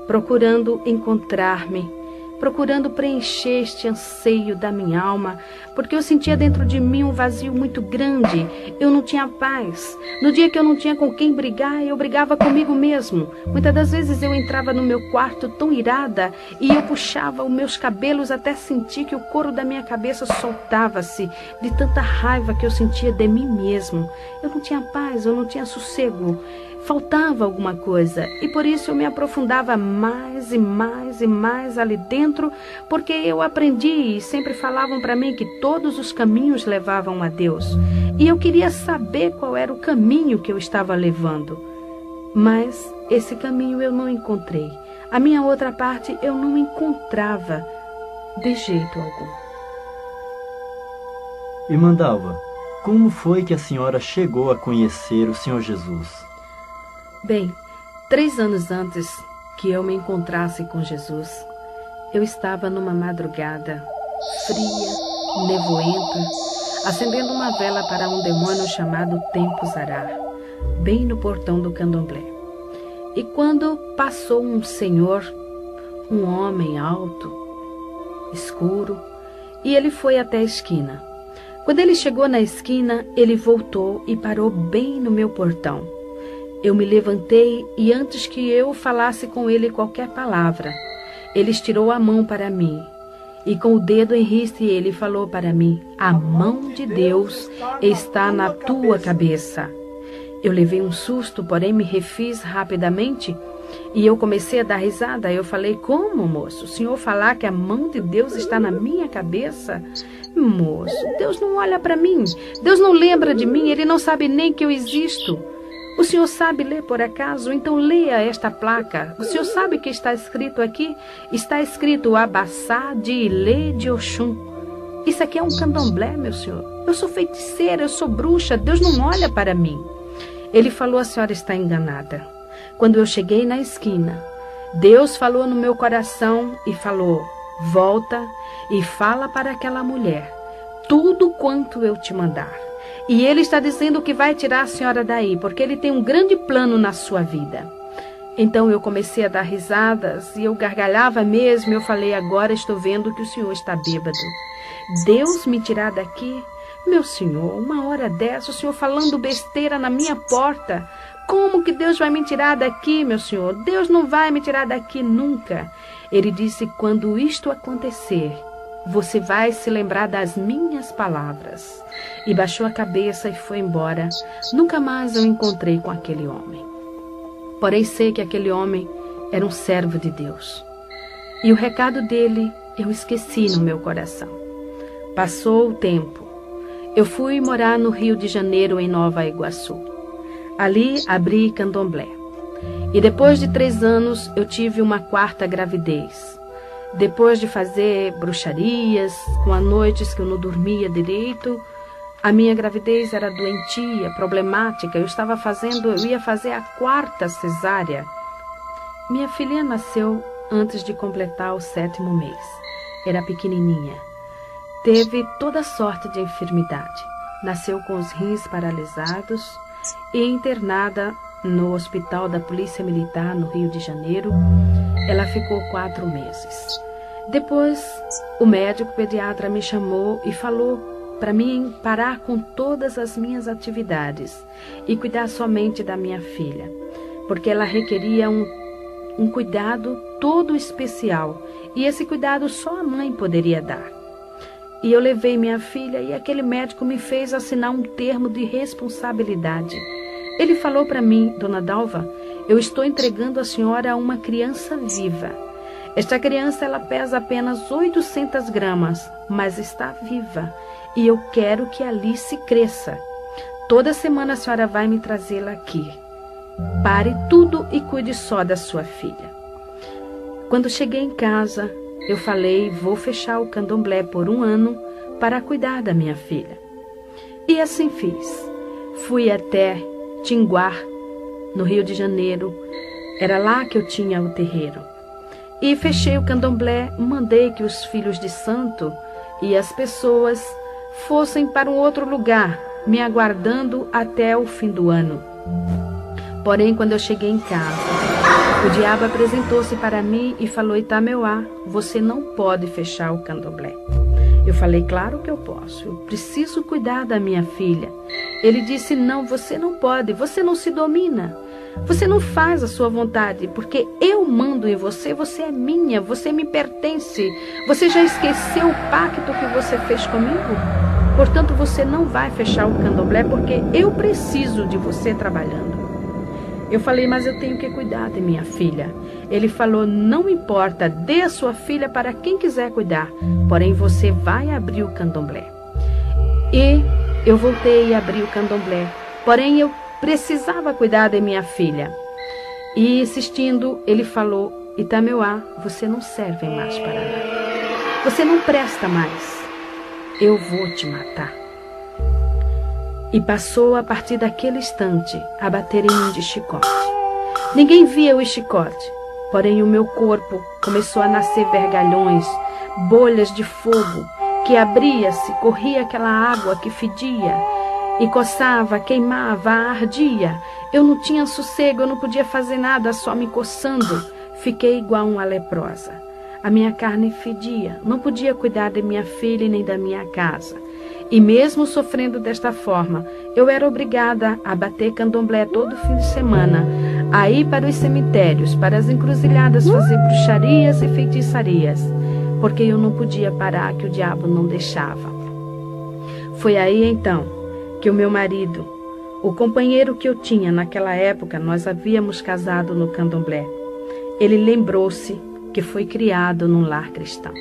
procurando encontrar-me, procurando preencher este anseio da minha alma, porque eu sentia dentro de mim um vazio muito grande. Eu não tinha paz. No dia que eu não tinha com quem brigar, eu brigava comigo mesmo. Muitas das vezes eu entrava no meu quarto tão irada e eu puxava os meus cabelos até sentir que o couro da minha cabeça soltava-se de tanta raiva que eu sentia de mim mesmo. Eu não tinha paz, eu não tinha sossego. Faltava alguma coisa, e por isso eu me aprofundava mais e mais e mais ali dentro, porque eu aprendi e sempre falavam para mim que todos os caminhos levavam a Deus. E eu queria saber qual era o caminho que eu estava levando. Mas esse caminho eu não encontrei. A minha outra parte eu não encontrava de jeito algum. Irmã Dalva, como foi que a senhora chegou a conhecer o Senhor Jesus? Bem, 3 anos antes que eu me encontrasse com Jesus, eu estava numa madrugada fria, nevoenta, acendendo uma vela para um demônio chamado Tempo Zará, bem no portão do candomblé. E quando passou um senhor, um homem alto, escuro, e ele foi até a esquina. Quando ele chegou na esquina, ele voltou e parou bem no meu portão. Eu me levantei e antes que eu falasse com ele qualquer palavra, ele estirou a mão para mim e com o dedo em riste ele falou para mim: a mão de Deus está na tua cabeça. Eu levei um susto, porém me refiz rapidamente e eu comecei a dar risada. Eu falei: como, moço? O senhor falar que a mão de Deus está na minha cabeça? Moço, Deus não olha para mim, Deus não lembra de mim, Ele não sabe nem que eu existo. O senhor sabe ler por acaso? Então leia esta placa. O senhor sabe o que está escrito aqui? Está escrito Abassá de Ilê de Oxum. Isso aqui é um candomblé, meu senhor. Eu sou feiticeira, eu sou bruxa, Deus não olha para mim. Ele falou: a senhora está enganada. Quando eu cheguei na esquina, Deus falou no meu coração e falou: volta e fala para aquela mulher tudo quanto eu te mandar. E ele está dizendo que vai tirar a senhora daí, porque ele tem um grande plano na sua vida. Então eu comecei a dar risadas e eu gargalhava mesmo. Eu falei: agora estou vendo que o senhor está bêbado. Deus me tirar daqui? Meu senhor, uma hora dessa, o senhor falando besteira na minha porta. Como que Deus vai me tirar daqui, meu senhor? Deus não vai me tirar daqui nunca. Ele disse: quando isto acontecer, você vai se lembrar das minhas palavras. E baixou a cabeça e foi embora. Nunca mais eu encontrei com aquele homem. Porém sei que aquele homem era um servo de Deus. E o recado dele eu esqueci no meu coração. Passou o tempo. Eu fui morar no Rio de Janeiro, em Nova Iguaçu. Ali abri candomblé. E depois de 3 anos eu tive uma 4ª gravidez. Depois de fazer bruxarias, com as noites que eu não dormia direito, a minha gravidez era doentia, problemática. Eu ia fazer a 4ª cesárea. Minha filha nasceu antes de completar o 7º mês. Era pequenininha. Teve toda sorte de enfermidade. Nasceu com os rins paralisados e internada no hospital da Polícia Militar no Rio de Janeiro. Ela ficou 4 meses. Depois, o médico pediatra me chamou e falou para mim parar com todas as minhas atividades e cuidar somente da minha filha, porque ela requeria um cuidado todo especial e esse cuidado só a mãe poderia dar. E eu levei minha filha e aquele médico me fez assinar um termo de responsabilidade. Ele falou para mim: dona Dalva, eu estou entregando a senhora a uma criança viva. Esta criança ela pesa apenas 800 gramas, mas está viva. E eu quero que Alice cresça. Toda semana a senhora vai me trazê-la aqui. Pare tudo e cuide só da sua filha. Quando cheguei em casa, eu falei, vou fechar o candomblé por 1 ano para cuidar da minha filha. E assim fiz. Fui até Tinguá, no Rio de Janeiro. Era lá que eu tinha o terreiro. E fechei o candomblé, mandei que os filhos de santo e as pessoas fossem para um outro lugar, me aguardando até o fim do ano. Porém, quando eu cheguei em casa, o diabo apresentou-se para mim e falou, Itameuá, você não pode fechar o candomblé. Eu falei, claro que eu posso, eu preciso cuidar da minha filha. Ele disse, não, você não pode, você não se domina. Você não faz a sua vontade, porque eu mando em você, você é minha, você me pertence. Você já esqueceu o pacto que você fez comigo? Portanto, você não vai fechar o candomblé, porque eu preciso de você trabalhando. Eu falei, mas eu tenho que cuidar de minha filha. Ele falou, não importa, dê a sua filha para quem quiser cuidar, porém você vai abrir o candomblé. E eu voltei a abrir o candomblé, porém eu precisava cuidar de minha filha. E insistindo, ele falou, Itameuá, você não serve mais para nada. Você não presta mais. Eu vou te matar. E passou a partir daquele instante a bater em mim de chicote. Ninguém via o chicote, porém o meu corpo começou a nascer vergalhões, bolhas de fogo, que abria-se, corria aquela água que fedia, e coçava, queimava, ardia. Eu não tinha sossego, eu não podia fazer nada, só me coçando. Fiquei igual uma leprosa. A minha carne fedia, não podia cuidar de minha filha e nem da minha casa. E mesmo sofrendo desta forma, eu era obrigada a bater candomblé todo fim de semana, a ir para os cemitérios, para as encruzilhadas fazer bruxarias e feitiçarias, porque eu não podia parar, que o diabo não deixava. Foi aí então que o meu marido, o companheiro que eu tinha naquela época, nós havíamos casado no candomblé, ele lembrou-se que foi criado num lar cristão.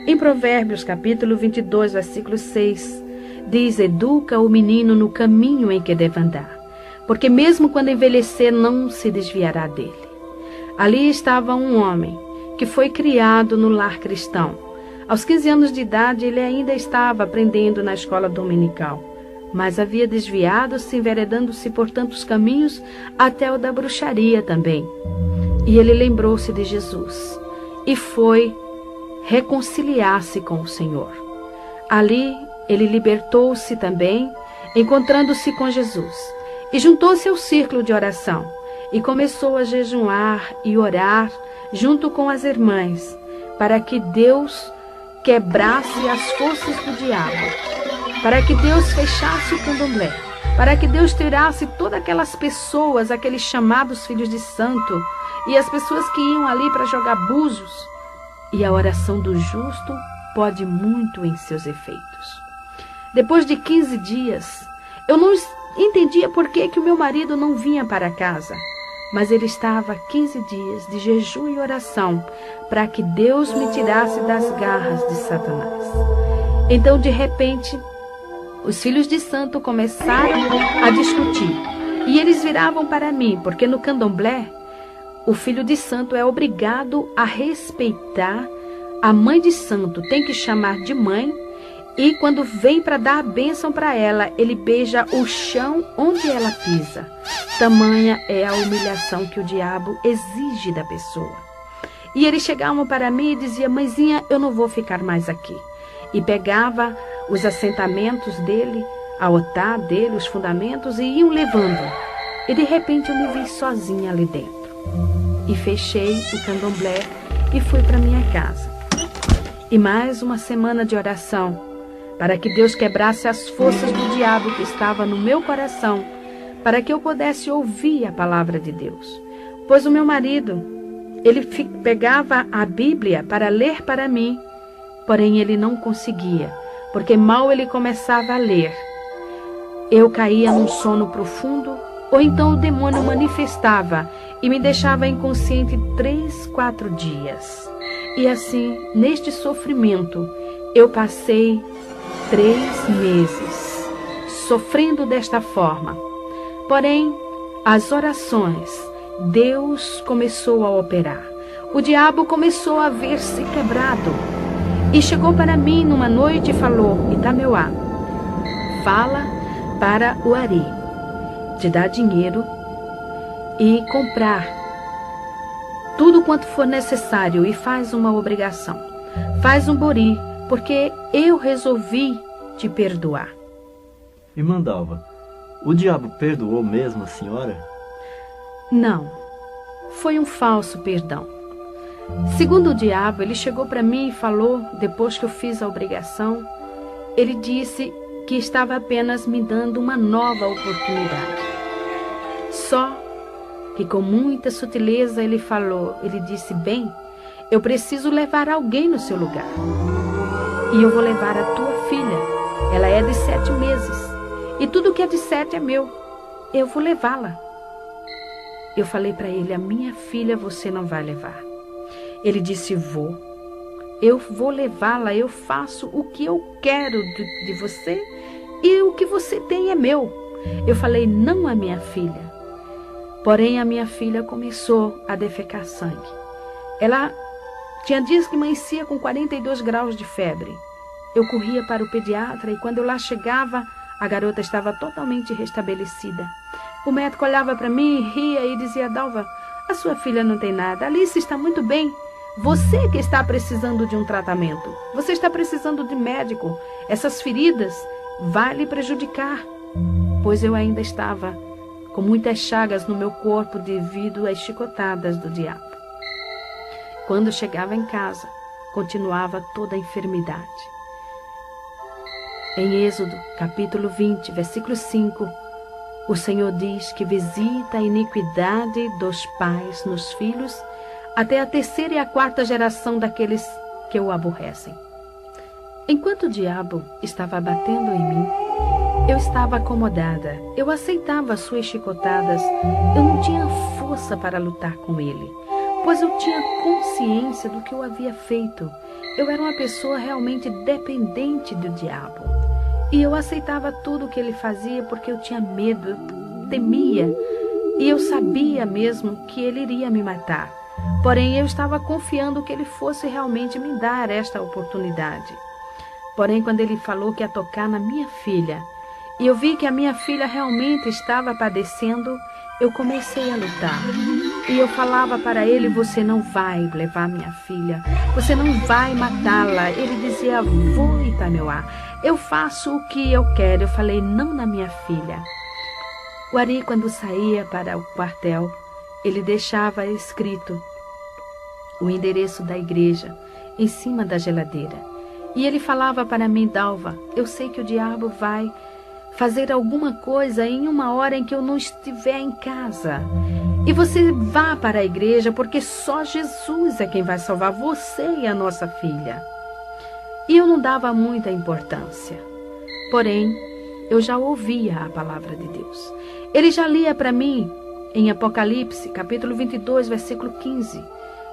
Em Provérbios, capítulo 22, versículo 6, diz, educa o menino no caminho em que deve andar, porque mesmo quando envelhecer não se desviará dele. Ali estava um homem que foi criado no lar cristão. Aos 15 anos de idade, ele ainda estava aprendendo na escola dominical, mas havia desviado-se, enveredando-se por tantos caminhos, até o da bruxaria também. E ele lembrou-se de Jesus e foi reconciliar-se com o Senhor. Ali ele libertou-se também, encontrando-se com Jesus, e juntou-se ao círculo de oração e começou a jejuar e orar junto com as irmãs, para que Deus quebrasse as forças do diabo, para que Deus fechasse o candomblé, para que Deus tirasse todas aquelas pessoas, aqueles chamados filhos de santo, e as pessoas que iam ali para jogar búzios. E a oração do justo pode muito em seus efeitos. Depois de 15 dias, eu não entendia por que o meu marido não vinha para casa, mas ele estava 15 dias de jejum e oração para que Deus me tirasse das garras de Satanás. Então, de repente, os filhos de santo começaram a discutir, e eles viravam para mim, porque no candomblé, o filho de santo é obrigado a respeitar a mãe de santo, tem que chamar de mãe, e quando vem para dar a bênção para ela, ele beija o chão onde ela pisa. Tamanha é a humilhação que o diabo exige da pessoa. E eles chegavam para mim e diziam, mãezinha, eu não vou ficar mais aqui. E pegava os assentamentos dele, a otá dele, os fundamentos, e iam levando. E de repente eu me vi sozinha ali dentro. E fechei o candomblé e fui para minha casa. E mais uma semana de oração, para que Deus quebrasse as forças do diabo que estava no meu coração, para que eu pudesse ouvir a palavra de Deus. Pois o meu marido, ele pegava a Bíblia para ler para mim, porém ele não conseguia, porque mal ele começava a ler, eu caía num sono profundo, ou então o demônio manifestava e me deixava inconsciente 3, 4 dias. E assim, neste sofrimento, eu passei 3 meses, sofrendo desta forma. Porém, as orações, Deus começou a operar. O diabo começou a ver-se quebrado. E chegou para mim numa noite e falou: Itameuá, fala para o Ari te dar dinheiro e comprar tudo quanto for necessário e faz uma obrigação. Faz um bori, porque eu resolvi te perdoar. Irmã Dalva, o diabo perdoou mesmo a senhora? Não, foi um falso perdão. Segundo o diabo, ele chegou para mim e falou, depois que eu fiz a obrigação, ele disse que estava apenas me dando uma nova oportunidade. Só que com muita sutileza ele disse: bem, eu preciso levar alguém no seu lugar. E eu vou levar a tua filha. Ela é de 7 meses. E tudo que é de 7 é meu. Eu vou levá-la. Eu falei para ele: a minha filha você não vai levar. Ele disse: vou. Eu vou levá-la. Eu faço o que eu quero de você. E o que você tem é meu. Eu falei: não a minha filha. Porém, a minha filha começou a defecar sangue. Ela tinha dias que amanhecia com 42 graus de febre. Eu corria para o pediatra e quando eu lá chegava, a garota estava totalmente restabelecida. O médico olhava para mim, ria e dizia: Dalva, a sua filha não tem nada. Alice está muito bem. Você que está precisando de um tratamento. Você está precisando de médico. Essas feridas vão lhe prejudicar. Pois eu ainda estava com muitas chagas no meu corpo devido às chicotadas do diabo. Quando chegava em casa, continuava toda a enfermidade. Em Êxodo, capítulo 20, versículo 5, o Senhor diz que visita a iniquidade dos pais nos filhos até a 3ª e a 4ª geração daqueles que o aborrecem. Enquanto o diabo estava batendo em mim, eu estava acomodada. Eu aceitava as suas chicotadas. Eu não tinha força para lutar com ele, pois eu tinha consciência do que eu havia feito. Eu era uma pessoa realmente dependente do diabo. E eu aceitava tudo o que ele fazia porque eu tinha medo, eu temia. E eu sabia mesmo que ele iria me matar. Porém, eu estava confiando que ele fosse realmente me dar esta oportunidade. Porém, quando ele falou que ia tocar na minha filha, e eu vi que a minha filha realmente estava padecendo, eu comecei a lutar. E eu falava para ele: você não vai levar minha filha, você não vai matá-la. Ele dizia: vou, Itameuá, eu faço o que eu quero. Eu falei: não na minha filha. O Ari, quando saía para o quartel, ele deixava escrito o endereço da igreja em cima da geladeira. E ele falava para mim: Dalva, eu sei que o diabo vai fazer alguma coisa em uma hora em que eu não estiver em casa. E você vá para a igreja, porque só Jesus é quem vai salvar você e a nossa filha. E eu não dava muita importância. Porém, eu já ouvia a palavra de Deus. Ele já lia para mim em Apocalipse, capítulo 22, versículo 15.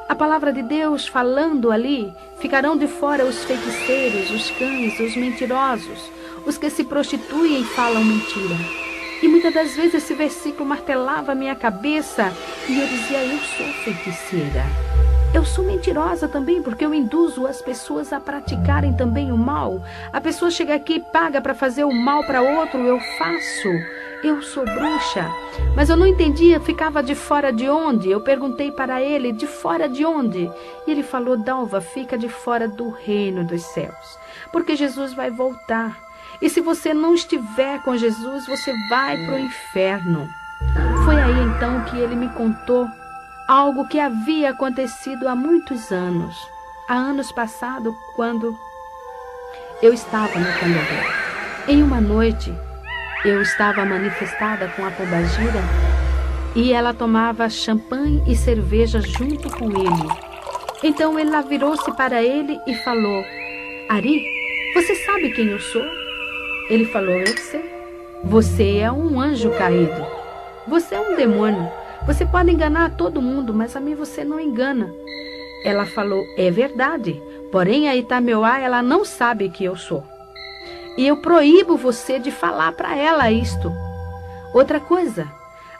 A palavra de Deus falando ali: ficarão de fora os feiticeiros, os cães, os mentirosos, os que se prostituem e falam mentira. E muitas das vezes esse versículo martelava a minha cabeça e eu dizia: eu sou feiticeira. Eu sou mentirosa também, porque eu induzo as pessoas a praticarem também o mal. A pessoa chega aqui e paga para fazer o mal para outro, eu faço. Eu sou bruxa. Mas eu não entendia, ficava de fora de onde? Eu perguntei para ele: de fora de onde? E ele falou: Dalva, fica de fora do reino dos céus, porque Jesus vai voltar. E se você não estiver com Jesus, você vai para o inferno. Foi aí então que ele me contou algo que havia acontecido há muitos anos. Há anos passados, quando eu estava no candomblé. Em uma noite, eu estava manifestada com a pombagira e ela tomava champanhe e cerveja junto com ele. Então ela virou-se para ele e falou: Ari, você sabe quem eu sou? Ele falou: eu sei. Você é um anjo caído. Você é um demônio. Você pode enganar todo mundo, mas a mim você não engana. Ela falou: é verdade. Porém, a Itameuá, ela não sabe que eu sou. E eu proíbo você de falar para ela isto. Outra coisa,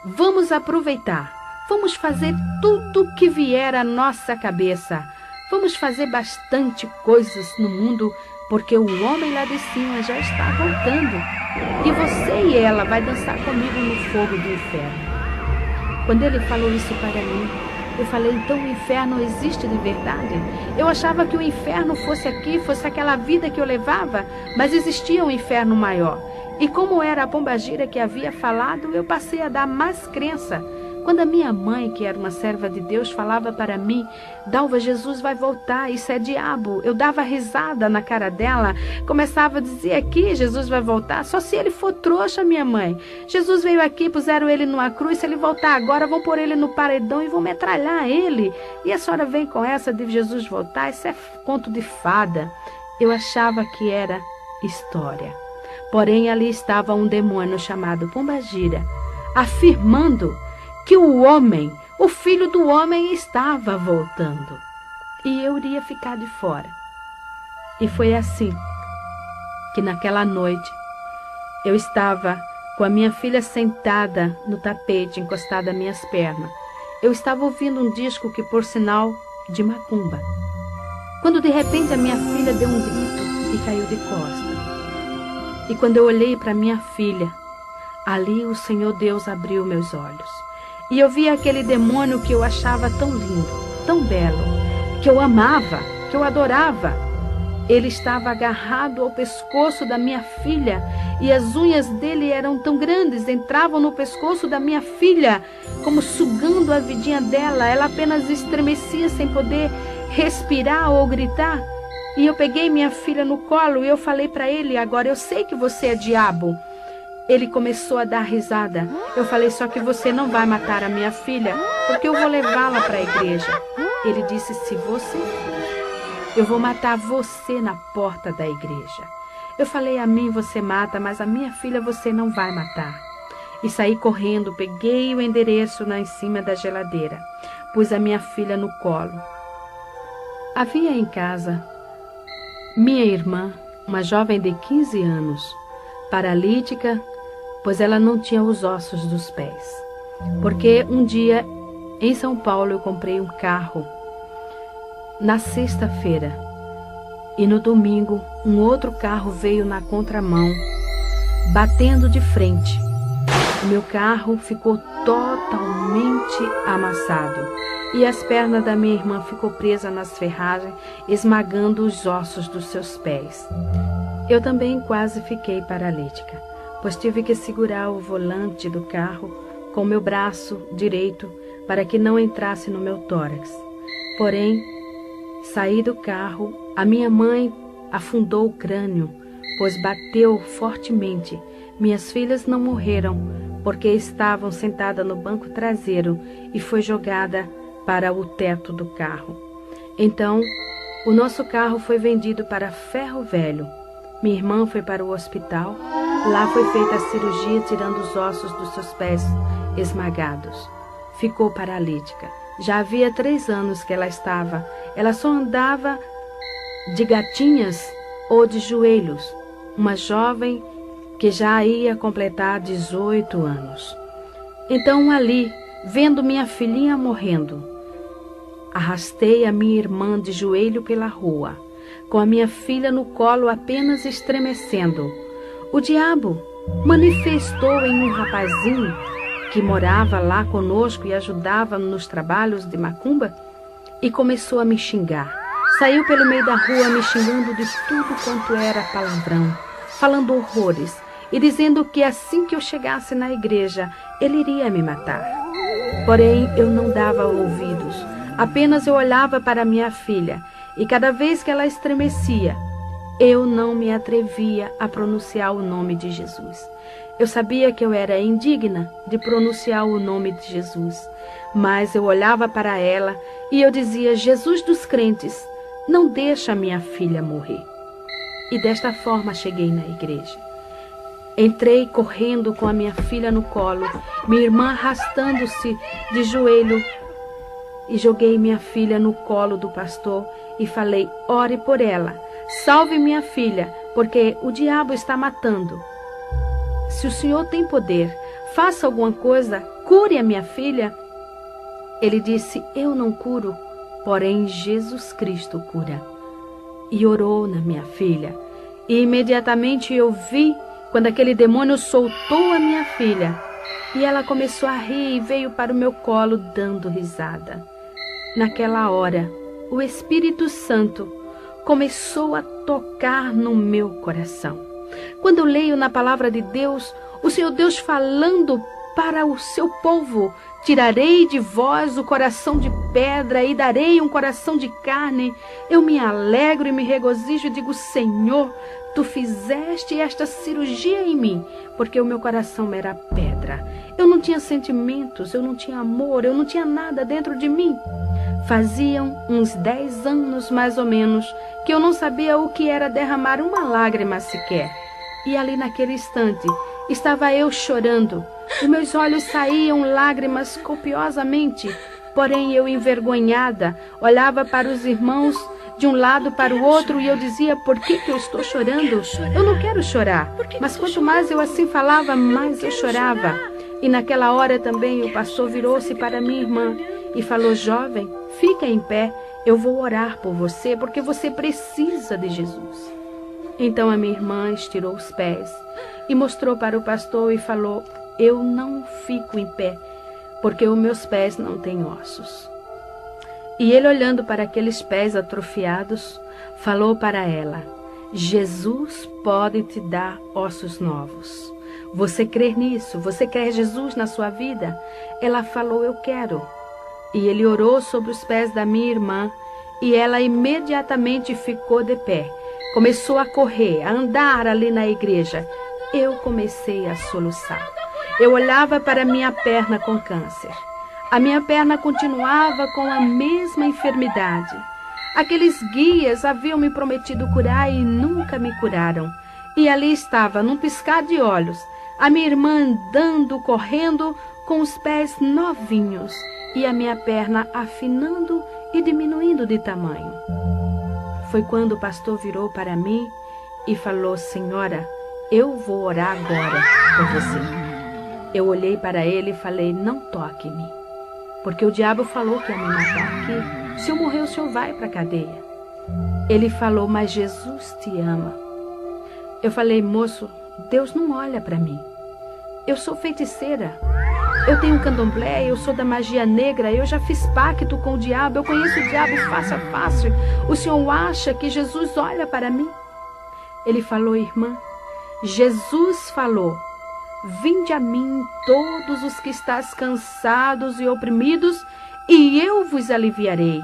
Vamos aproveitar. Vamos fazer tudo que vier à nossa cabeça. Vamos fazer bastante coisas no mundo, porque o homem lá de cima já está voltando. E você e ela vai dançar comigo no fogo do inferno. Quando ele falou isso para mim, eu falei, então o inferno existe de verdade? Eu achava que o inferno fosse aqui, fosse aquela vida que eu levava, mas existia um inferno maior. E como era a pombagira que havia falado, eu passei a dar mais crença. Quando a minha mãe, que era uma serva de Deus, falava para mim, Dalva, Jesus vai voltar, isso é diabo. Eu dava risada na cara dela, começava a dizer aqui, Jesus vai voltar, só se ele for trouxa, minha mãe. Jesus veio aqui, puseram ele numa cruz, se ele voltar agora, vão pôr ele no paredão e vão metralhar ele. E a senhora vem com essa de Jesus voltar, isso é conto de fada. Eu achava que era história. Porém, ali estava um demônio chamado Pombagira, afirmando que o homem, o filho do homem, estava voltando. E eu iria ficar de fora. E foi assim que naquela noite eu estava com a minha filha sentada no tapete, encostada às minhas pernas. Eu estava ouvindo um disco que, por sinal, de macumba. Quando de repente a minha filha deu um grito e caiu de costas. E quando eu olhei para minha filha, ali o Senhor Deus abriu meus olhos. E eu vi aquele demônio que eu achava tão lindo, tão belo, que eu amava, que eu adorava. Ele estava agarrado ao pescoço da minha filha e as unhas dele eram tão grandes, entravam no pescoço da minha filha, como sugando a vidinha dela. Ela apenas estremecia sem poder respirar ou gritar. E eu peguei minha filha no colo e eu falei para ele, agora eu sei que você é diabo. Ele começou a dar risada. Eu falei, só que você não vai matar a minha filha, porque eu vou levá-la para a igreja. Ele disse, se você for, eu vou matar você na porta da igreja. Eu falei, a mim você mata, mas a minha filha você não vai matar. E saí correndo, peguei o endereço lá em cima da geladeira, pus a minha filha no colo. Havia em casa minha irmã, uma jovem de 15 anos, paralítica, pois ela não tinha os ossos dos pés. Porque um dia, em São Paulo, eu comprei um carro na sexta-feira. E no domingo, um outro carro veio na contramão, batendo de frente. O meu carro ficou totalmente amassado. E as pernas da minha irmã ficou presa nas ferragens, esmagando os ossos dos seus pés. Eu também quase fiquei paralítica, pois tive que segurar o volante do carro com meu braço direito para que não entrasse no meu tórax. Porém, saí do carro, a minha mãe afundou o crânio, pois bateu fortemente. Minhas filhas não morreram, porque estavam sentadas no banco traseiro e foi jogada para o teto do carro. Então, o nosso carro foi vendido para Ferro Velho. Minha irmã foi para o hospital. Lá foi feita a cirurgia, tirando os ossos dos seus pés esmagados. Ficou paralítica. Já havia 3 anos que ela estava. Ela só andava de gatinhas ou de joelhos. Uma jovem que já ia completar 18 anos. Então, ali, vendo minha filhinha morrendo, arrastei a minha irmã de joelho pela rua, com a minha filha no colo apenas estremecendo. O diabo manifestou em um rapazinho que morava lá conosco e ajudava nos trabalhos de macumba e começou a me xingar. Saiu pelo meio da rua me xingando de tudo quanto era palavrão, falando horrores e dizendo que assim que eu chegasse na igreja, ele iria me matar. Porém, eu não dava ouvidos. Apenas eu olhava para minha filha e cada vez que ela estremecia, eu não me atrevia a pronunciar o nome de Jesus. Eu sabia que eu era indigna de pronunciar o nome de Jesus, mas eu olhava para ela e eu dizia, Jesus dos crentes, não deixa minha filha morrer. E desta forma cheguei na igreja. Entrei correndo com a minha filha no colo, minha irmã arrastando-se de joelho, e joguei minha filha no colo do pastor e falei, ore por ela, salve minha filha, porque o diabo está matando. Se o Senhor tem poder, faça alguma coisa, cure a minha filha. Ele disse: eu não curo, porém Jesus Cristo cura. E orou na minha filha. E imediatamente eu vi quando aquele demônio soltou a minha filha. E ela começou a rir e veio para o meu colo dando risada. Naquela hora, o Espírito Santo começou a tocar no meu coração. Quando eu leio na palavra de Deus, o Senhor Deus falando para o seu povo: tirarei de vós o coração de pedra e darei um coração de carne. Eu me alegro e me regozijo e digo: Senhor, tu fizeste esta cirurgia em mim, porque o meu coração era pedra. Eu não tinha sentimentos, eu não tinha amor, eu não tinha nada dentro de mim. Faziam uns 10 anos, mais ou menos, que eu não sabia o que era derramar uma lágrima sequer. E ali naquele instante, estava eu chorando. Dos meus olhos saíam lágrimas copiosamente, porém eu, envergonhada, olhava para os irmãos de um lado para o outro e eu dizia: por que eu estou chorando? Eu não quero chorar. Mas quanto mais eu assim falava, mais eu chorava. E naquela hora também o pastor virou-se para minha irmã e falou: jovem, fica em pé, eu vou orar por você, porque você precisa de Jesus. Então a minha irmã estirou os pés e mostrou para o pastor e falou: eu não fico em pé, porque os meus pés não têm ossos. E ele, olhando para aqueles pés atrofiados, falou para ela: Jesus pode te dar ossos novos. Você crê nisso? Você quer Jesus na sua vida? Ela falou: eu quero. E ele orou sobre os pés da minha irmã e ela imediatamente ficou de pé. Começou a correr, a andar ali na igreja. Eu comecei a soluçar. Eu olhava para minha perna com câncer. A minha perna continuava com a mesma enfermidade. Aqueles guias haviam me prometido curar e nunca me curaram. E ali estava, num piscar de olhos, a minha irmã andando, correndo, com os pés novinhos e a minha perna afinando e diminuindo de tamanho. Foi quando o pastor virou para mim e falou: senhora, eu vou orar agora por você. Eu olhei para ele e falei: não toque em mim, porque o diabo falou que ia me matar aqui. Se eu morrer, o senhor vai para a cadeia. Ele falou: mas Jesus te ama. Eu falei: moço, Deus não olha para mim. Eu sou feiticeira. Eu tenho candomblé, eu sou da magia negra, eu já fiz pacto com o diabo, eu conheço o diabo face a face. O senhor acha que Jesus olha para mim? Ele falou: irmã, Jesus falou: vinde a mim todos os que estáis cansados e oprimidos, e eu vos aliviarei.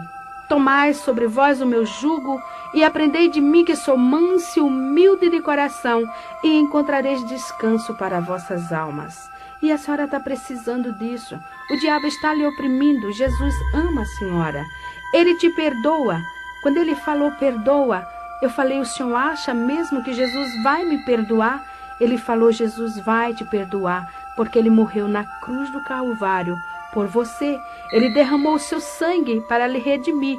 Tomai sobre vós o meu jugo e aprendei de mim, que sou manso e humilde de coração, e encontrareis descanso para vossas almas. E a senhora está precisando disso. O diabo está lhe oprimindo. Jesus ama a senhora. Ele te perdoa. Quando ele falou perdoa, eu falei: o senhor acha mesmo que Jesus vai me perdoar? Ele falou: Jesus vai te perdoar, porque ele morreu na cruz do Calvário por você. Ele derramou o seu sangue para lhe redimir.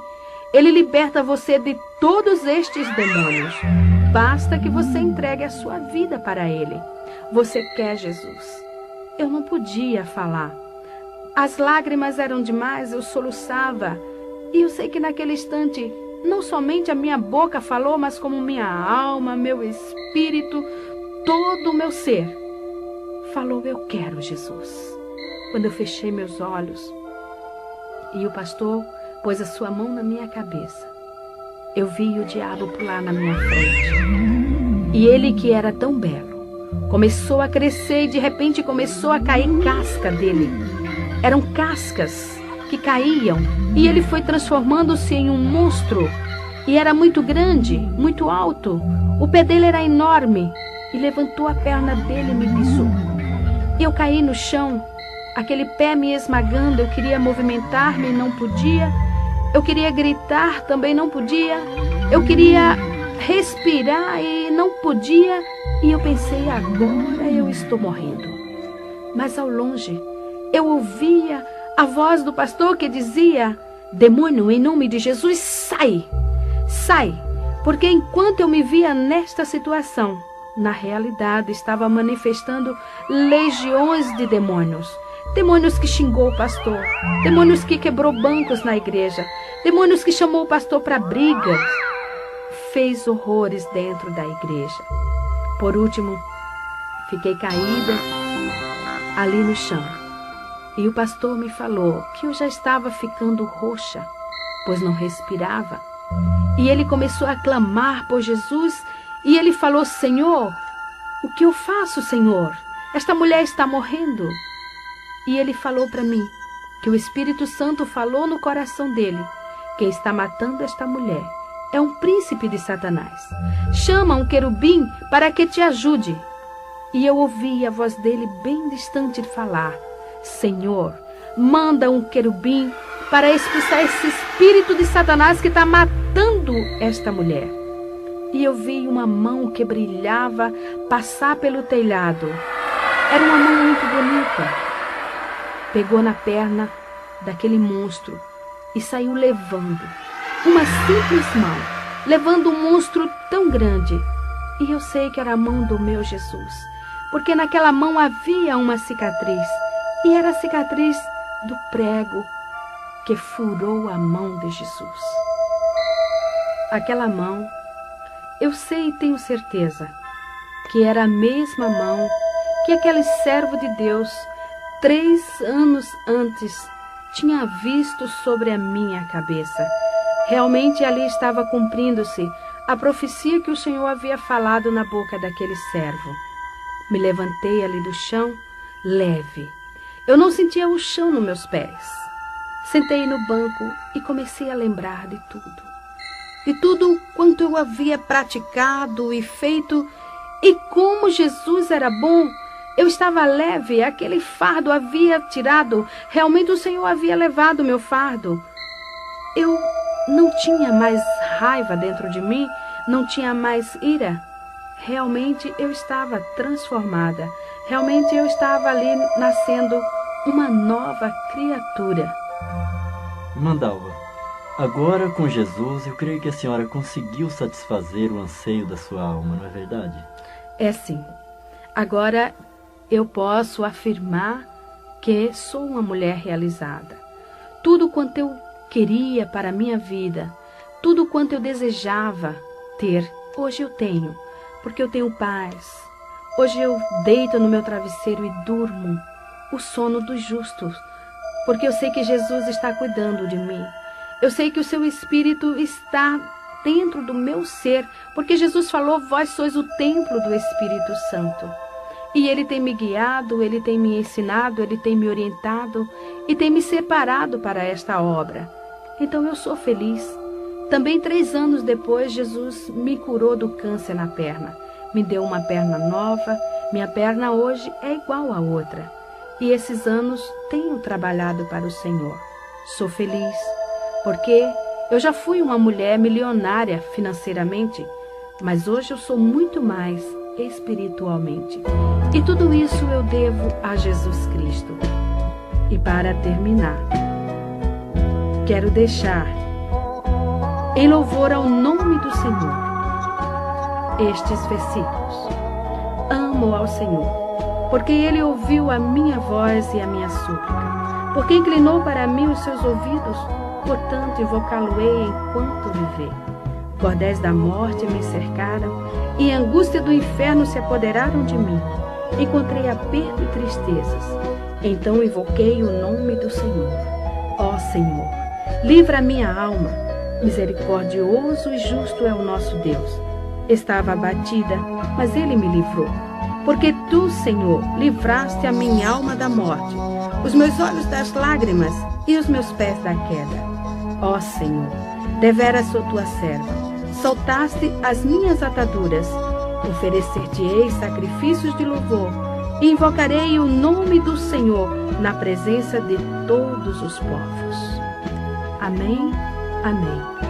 Ele liberta você de todos estes demônios. Basta que você entregue a sua vida para ele. Você quer Jesus? Eu não podia falar. As lágrimas eram demais, eu soluçava. E eu sei que naquele instante, não somente a minha boca falou, mas como minha alma, meu espírito, todo o meu ser falou: eu quero Jesus. Quando eu fechei meus olhos e o pastor pôs a sua mão na minha cabeça, eu vi o diabo pular na minha frente. E ele, que era tão belo, começou a crescer e de repente começou a cair casca dele. Eram cascas que caíam e ele foi transformando-se em um monstro. E era muito grande, muito alto. O pé dele era enorme e levantou a perna dele e me pisou. Eu caí no chão, aquele pé me esmagando. Eu queria movimentar-me e não podia. Eu queria gritar, também não podia. Eu queria respirar e não podia. E eu pensei: agora eu estou morrendo. Mas ao longe, eu ouvia a voz do pastor que dizia: demônio, em nome de Jesus, sai! Sai! Porque enquanto eu me via nesta situação, na realidade estava manifestando legiões de demônios. demônios que xingou o pastor, demônios que quebrou bancos na igreja, demônios que chamou o pastor para brigas, fez horrores dentro da igreja. Por último, fiquei caída ali no chão. E o pastor me falou que eu já estava ficando roxa, pois não respirava. E ele começou a clamar por Jesus e ele falou: Senhor, o que eu faço, Senhor? Esta mulher está morrendo. E ele falou para mim que o Espírito Santo falou no coração dele: quem está matando esta mulher é um príncipe de Satanás. Chama um querubim para que te ajude. E eu ouvi a voz dele bem distante falar: Senhor, manda um querubim para expulsar esse espírito de Satanás que está matando esta mulher. E eu vi uma mão que brilhava passar pelo telhado. Era uma mão muito bonita. Pegou na perna daquele monstro e saiu levando. Uma simples mão, levando um monstro tão grande. E eu sei que era a mão do meu Jesus, porque naquela mão havia uma cicatriz. E era a cicatriz do prego que furou a mão de Jesus. Aquela mão, eu sei e tenho certeza que era a mesma mão que aquele servo de Deus, 3 anos antes, tinha visto sobre a minha cabeça. Realmente ali estava cumprindo-se a profecia que o Senhor havia falado na boca daquele servo. Me levantei ali do chão, leve. Eu não sentia o chão nos meus pés. Sentei no banco e comecei a lembrar de tudo. De tudo quanto eu havia praticado e feito, e como Jesus era bom. Eu estava leve, aquele fardo havia tirado, realmente o Senhor havia levado meu fardo. Eu não tinha mais raiva dentro de mim, não tinha mais ira. Realmente eu estava transformada, realmente eu estava ali nascendo uma nova criatura. Irmã Dalva, agora com Jesus eu creio que a senhora conseguiu satisfazer o anseio da sua alma, não é verdade? É sim. Agora eu posso afirmar que sou uma mulher realizada. Tudo quanto eu queria para a minha vida, tudo quanto eu desejava ter, hoje eu tenho, porque eu tenho paz. Hoje eu deito no meu travesseiro e durmo o sono dos justos, porque eu sei que Jesus está cuidando de mim. Eu sei que o seu Espírito está dentro do meu ser, porque Jesus falou: vós sois o templo do Espírito Santo. E Ele tem me guiado, Ele tem me ensinado, Ele tem me orientado e tem me separado para esta obra. Então eu sou feliz. Também 3 anos depois, Jesus me curou do câncer na perna. Me deu uma perna nova, minha perna hoje é igual à outra. E esses anos tenho trabalhado para o Senhor. Sou feliz, porque eu já fui uma mulher milionária financeiramente, mas hoje eu sou muito mais espiritualmente. E tudo isso eu devo a Jesus Cristo. E para terminar, quero deixar em louvor ao nome do Senhor estes versículos. Amo ao Senhor, porque Ele ouviu a minha voz e a minha súplica, porque inclinou para mim os seus ouvidos, portanto invocá-lo-ei enquanto viver. Cordéis da morte me cercaram, e a angústia do inferno se apoderaram de mim. Encontrei aperto e tristezas. Então invoquei o nome do Senhor. Ó Senhor, livra a minha alma. Misericordioso e justo é o nosso Deus. Estava abatida, mas Ele me livrou. Porque Tu, Senhor, livraste a minha alma da morte, os meus olhos das lágrimas e os meus pés da queda. Ó Senhor, deveras sou Tua serva. Soltaste as minhas ataduras. Oferecer-te-ei sacrifícios de louvor e invocarei o nome do Senhor na presença de todos os povos. Amém, amém.